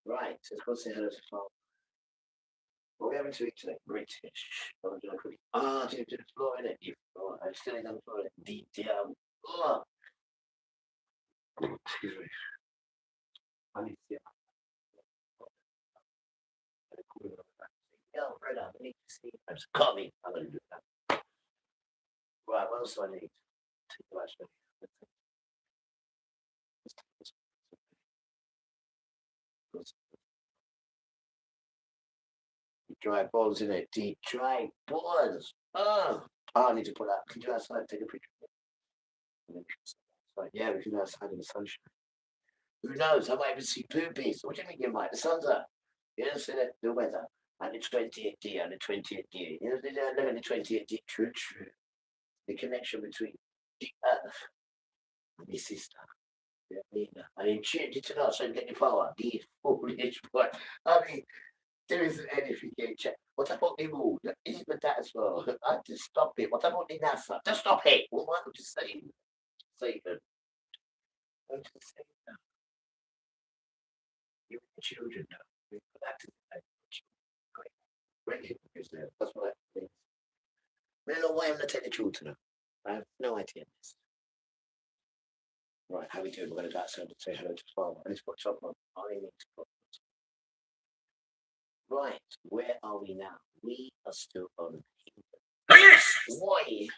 Right, so let's go say hello to Paul. What are we having to eat today? British. Ah, to the floor, innit? Oh, I'm still in on the floor, innit? Detail. Oh. Excuse me. I need to see. Yo, brother, I need to see. I'm just coming. I'm going to do that. Right, what else do I need? Take the last one. Dry balls in it. Deep dry balls. Oh, I need to put that. Can you go outside and take a picture? Yeah, we can go outside in the sunshine. Who knows? I might even see poopies. What do you mean you might? The sun's up. You don't see the weather. And the 28th day, on the 28th day. You know, look at the 28th day. True. The connection between the earth and the sister. I mean, change it to not so get the power. These foolish boy. I mean, there isn't anything you check. What about the moon? Even that as well. I have to stop it. What about the NASA? Just stop it. What am I just saying? Satan. I'm just saying that. You're the children now. We've got to great hypocrites there. That's what I think. I don't know why I'm not telling the children now. I have no idea. Right, how we doing? We're going to go outside and say hello to Farmer. And it's got top on. I need to put. Right, where are we now? We are still on. No, yes! Why?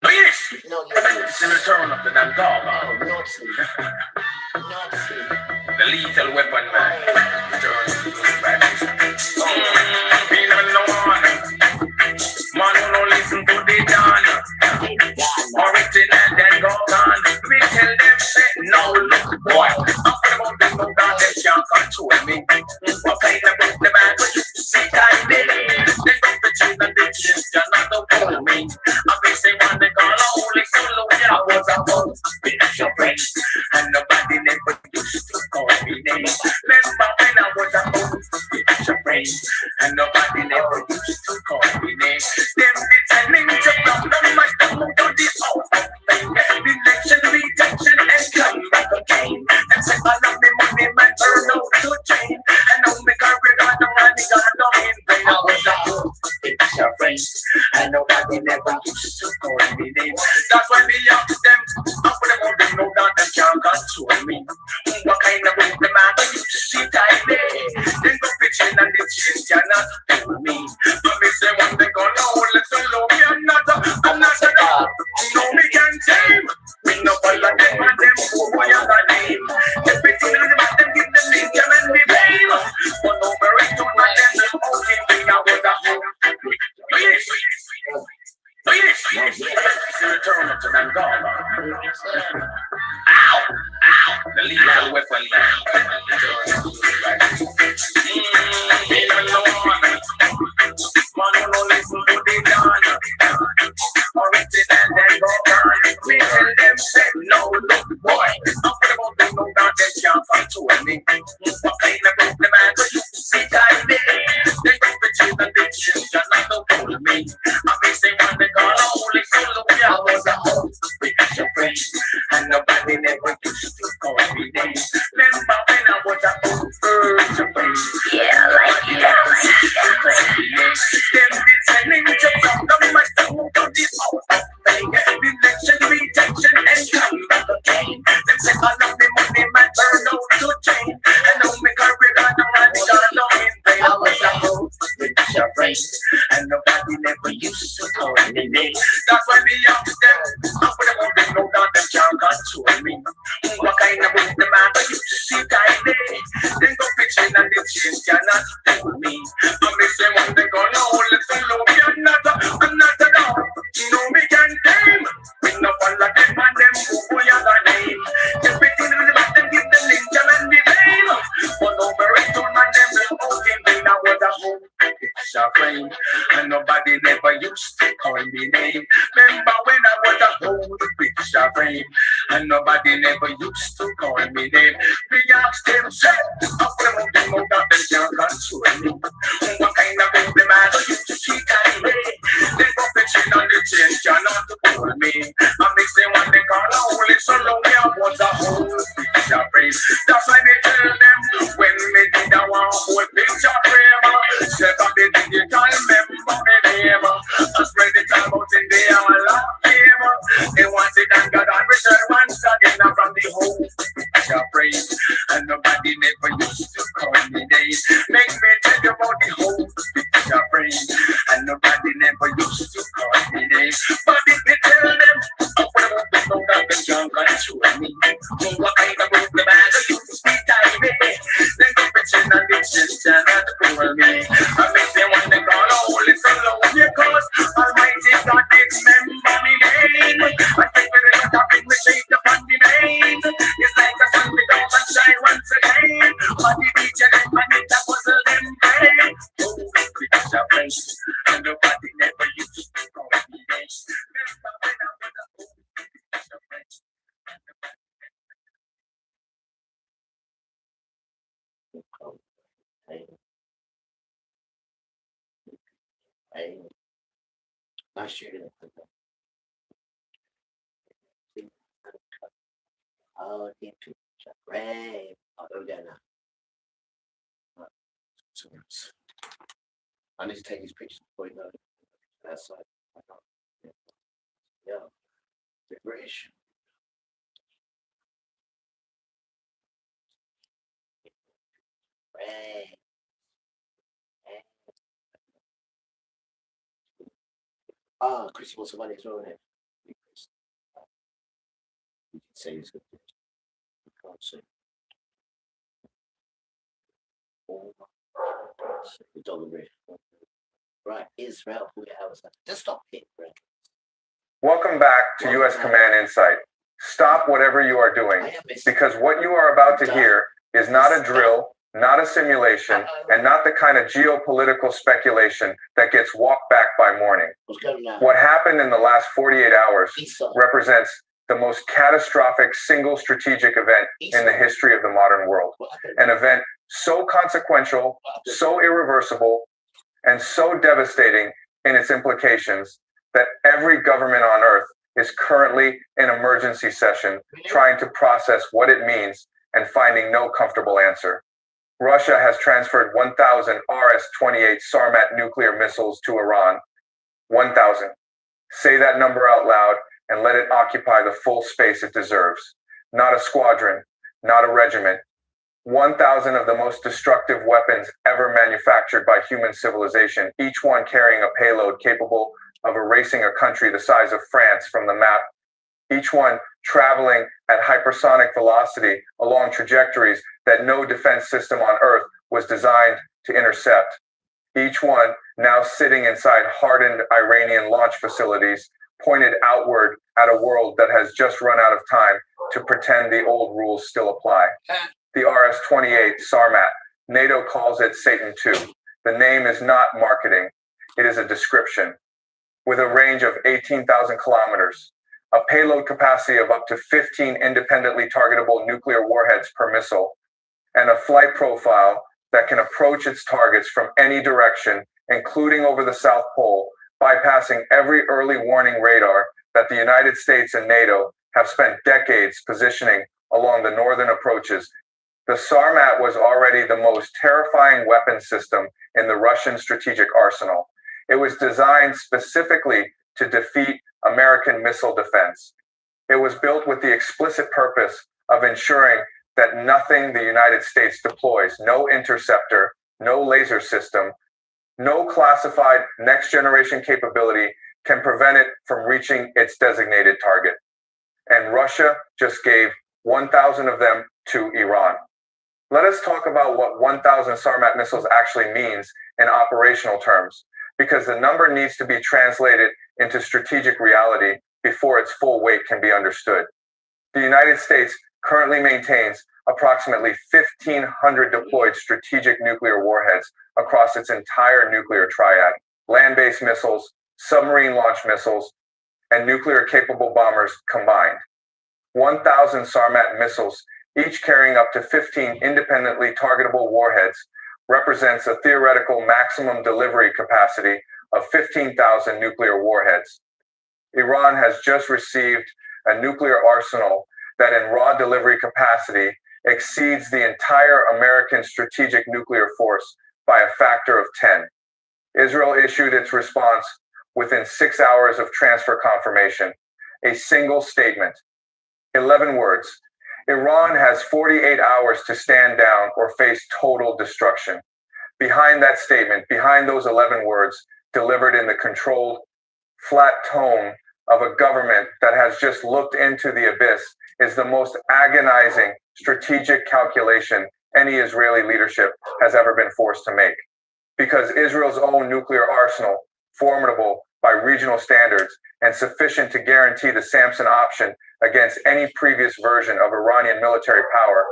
No, yes! No, yes! It's the return of the damn dog. Oh, Nazi. The lethal weapon, man. Return to the badness. Man, who don't listen to the Don. Original, then go on. We tell them, say, no, look, boy. I'm about to go down, they can't control me. I play the bad, but you see, I did it. They don't between the ditches, you're not the fool me. I be say one, they call only solo, yeah, I was about to finish your face. And nobody never used to call me names. Remember when I was about to finish your face. And nobody never used to call me names. Them determined to come down my tongue to the out. They get the election, rejection, and come back again. And say, I love me money, man, turn out to change. And now me carry on the money, got no in vain. I was about to finish your face. And nobody never used to call me names. That's why we ask them, I put them on them, know that they can't control lethal weapon, man. Man, you know, listen to the Don. Original, then go on. Me tell them, say, no, look, boy. I'm put about them, no, that they can't control me. What kind of book the man you see that day? They go to chill and they chill, you're not the fool me. I may say one, they call a holy soul, we are was a home. Because you're friends, and nobody never used to call me names. Remember when I was a old your friends? Yeah, like them did sending to come to my soul to the house. They get election, rejection, and come back again. Them say all of the money man turn out to change. And now me career gone and gone down in vain. I was a host with your friends, and nobody never used to call me names. That's why me ask them, I put them on them know that them can't control me. What kind of book the man you see that day? Then go pitching and they change cannot do me. I miss them when they go no, listen, no, I'm not a dog. No, me can't tame. We no follow them and them who are the name. Everything in the back, them give them ninja and the name. But no, me return and them will out in vain. I was a home, it's a friend. And nobody never used to call me name. Remember when I was a whole picture frame, and nobody never used to call me name. Me ask them, say, I put them on them out that them can't control me. What kind of book the man you see that way? They go fetching on the change, cannot hold me. I make them what they call a holy son, long me I was a whole picture frame. That's why they tell them, when me did a one whole picture frame, set up the digital member me name. I spread the time out in the all of fame. They want it and God and return once again from the whole picture frame. And nobody never used to call me names. Make me tell you about the whole picture frame. And nobody never used to call me names. But if they tell them, I put them up and know that they can't control me. What kind of book the bag you speak time me? Then go pitching and they just cannot fool me. I make them when they call a holy fellow because Almighty God did remember me name. I think when they got me shake upon the name. It's like the sun will come and shine once again. But the beach and them and it puzzle them brain. Oh, picture face, and nobody never used to call me names. Remember when I was a whole picture face. Hey, I shoot it. Oh, keep to Ray. Oh, there now. I need to take these pictures before you go. That's like, yeah, the British. Ray. Ah, Chrissy wants some money as well, innit? You can say it's good. You can't see. The dog breath. Right, Israel, who the hell is that? Just stop it, Brent. Welcome back to U.S. Command Insight. Stop whatever you are doing, because what you are about to hear is not a drill, not a simulation, and not the kind of geopolitical speculation that gets walked back by morning. What happened in the last 48 hours represents the most catastrophic single strategic event in the history of the modern world. An event so consequential, so irreversible, and so devastating in its implications that every government on earth is currently in emergency session trying to process what it means and finding no comfortable answer. Russia has transferred 1,000 RS-28 Sarmat nuclear missiles to Iran. 1,000. Say that number out loud and let it occupy the full space it deserves. Not a squadron, not a regiment. 1,000 of the most destructive weapons ever manufactured by human civilization, each one carrying a payload capable of erasing a country the size of France from the map, each one traveling at hypersonic velocity along trajectories that no defense system on Earth was designed to intercept. Each one now sitting inside hardened Iranian launch facilities pointed outward at a world that has just run out of time to pretend the old rules still apply. The RS-28 Sarmat, NATO calls it Satan II. The name is not marketing, it is a description. With a range of 18,000 kilometers, a payload capacity of up to 15 independently targetable nuclear warheads per missile, and a flight profile that can approach its targets from any direction, including over the South Pole, bypassing every early warning radar that the United States and NATO have spent decades positioning along the northern approaches. The Sarmat was already the most terrifying weapon system in the Russian strategic arsenal. It was designed specifically to defeat American missile defense. It was built with the explicit purpose of ensuring that nothing the United States deploys, no interceptor, no laser system, no classified next generation capability can prevent it from reaching its designated target. And Russia just gave 1,000 of them to Iran. Let us talk about what 1,000 Sarmat missiles actually means in operational terms, because the number needs to be translated into strategic reality before its full weight can be understood. The United States currently maintains approximately 1,500 deployed strategic nuclear warheads across its entire nuclear triad: land-based missiles, submarine-launched missiles, and nuclear-capable bombers combined. 1,000 Sarmat missiles, each carrying up to 15 independently targetable warheads, represents a theoretical maximum delivery capacity of 15,000 nuclear warheads. Iran has just received a nuclear arsenal that in raw delivery capacity exceeds the entire American strategic nuclear force by a factor of 10. Israel issued its response within 6 hours of transfer confirmation. A single statement, 11 words. Iran has 48 hours to stand down or face total destruction. Behind that statement, behind those 11 words, delivered in the controlled, flat tone of a government that has just looked into the abyss, is the most agonizing strategic calculation any Israeli leadership has ever been forced to make. Because Israel's own nuclear arsenal, formidable by regional standards and sufficient to guarantee the Samson option against any previous version of Iranian military power,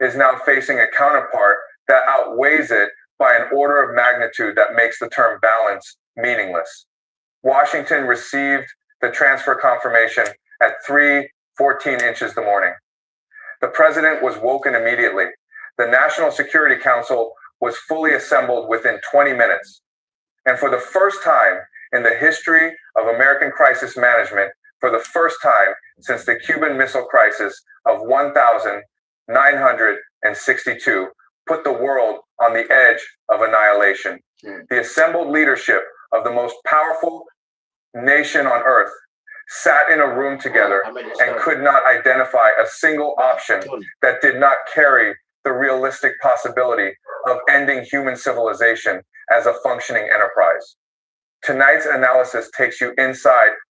is now facing a counterpart that outweighs it by an order of magnitude that makes the term balance meaningless. Washington received the transfer confirmation at 3:14 inches the morning. The president was woken immediately. The National Security Council was fully assembled within 20 minutes. And for the first time in the history of American crisis management, for the first time since the Cuban Missile Crisis of 1962, put the world on the edge of annihilation. The assembled leadership of the most powerful nation on earth sat in a room together and could not identify a single option that did not carry the realistic possibility of ending human civilization as a functioning enterprise. Tonight's analysis takes you inside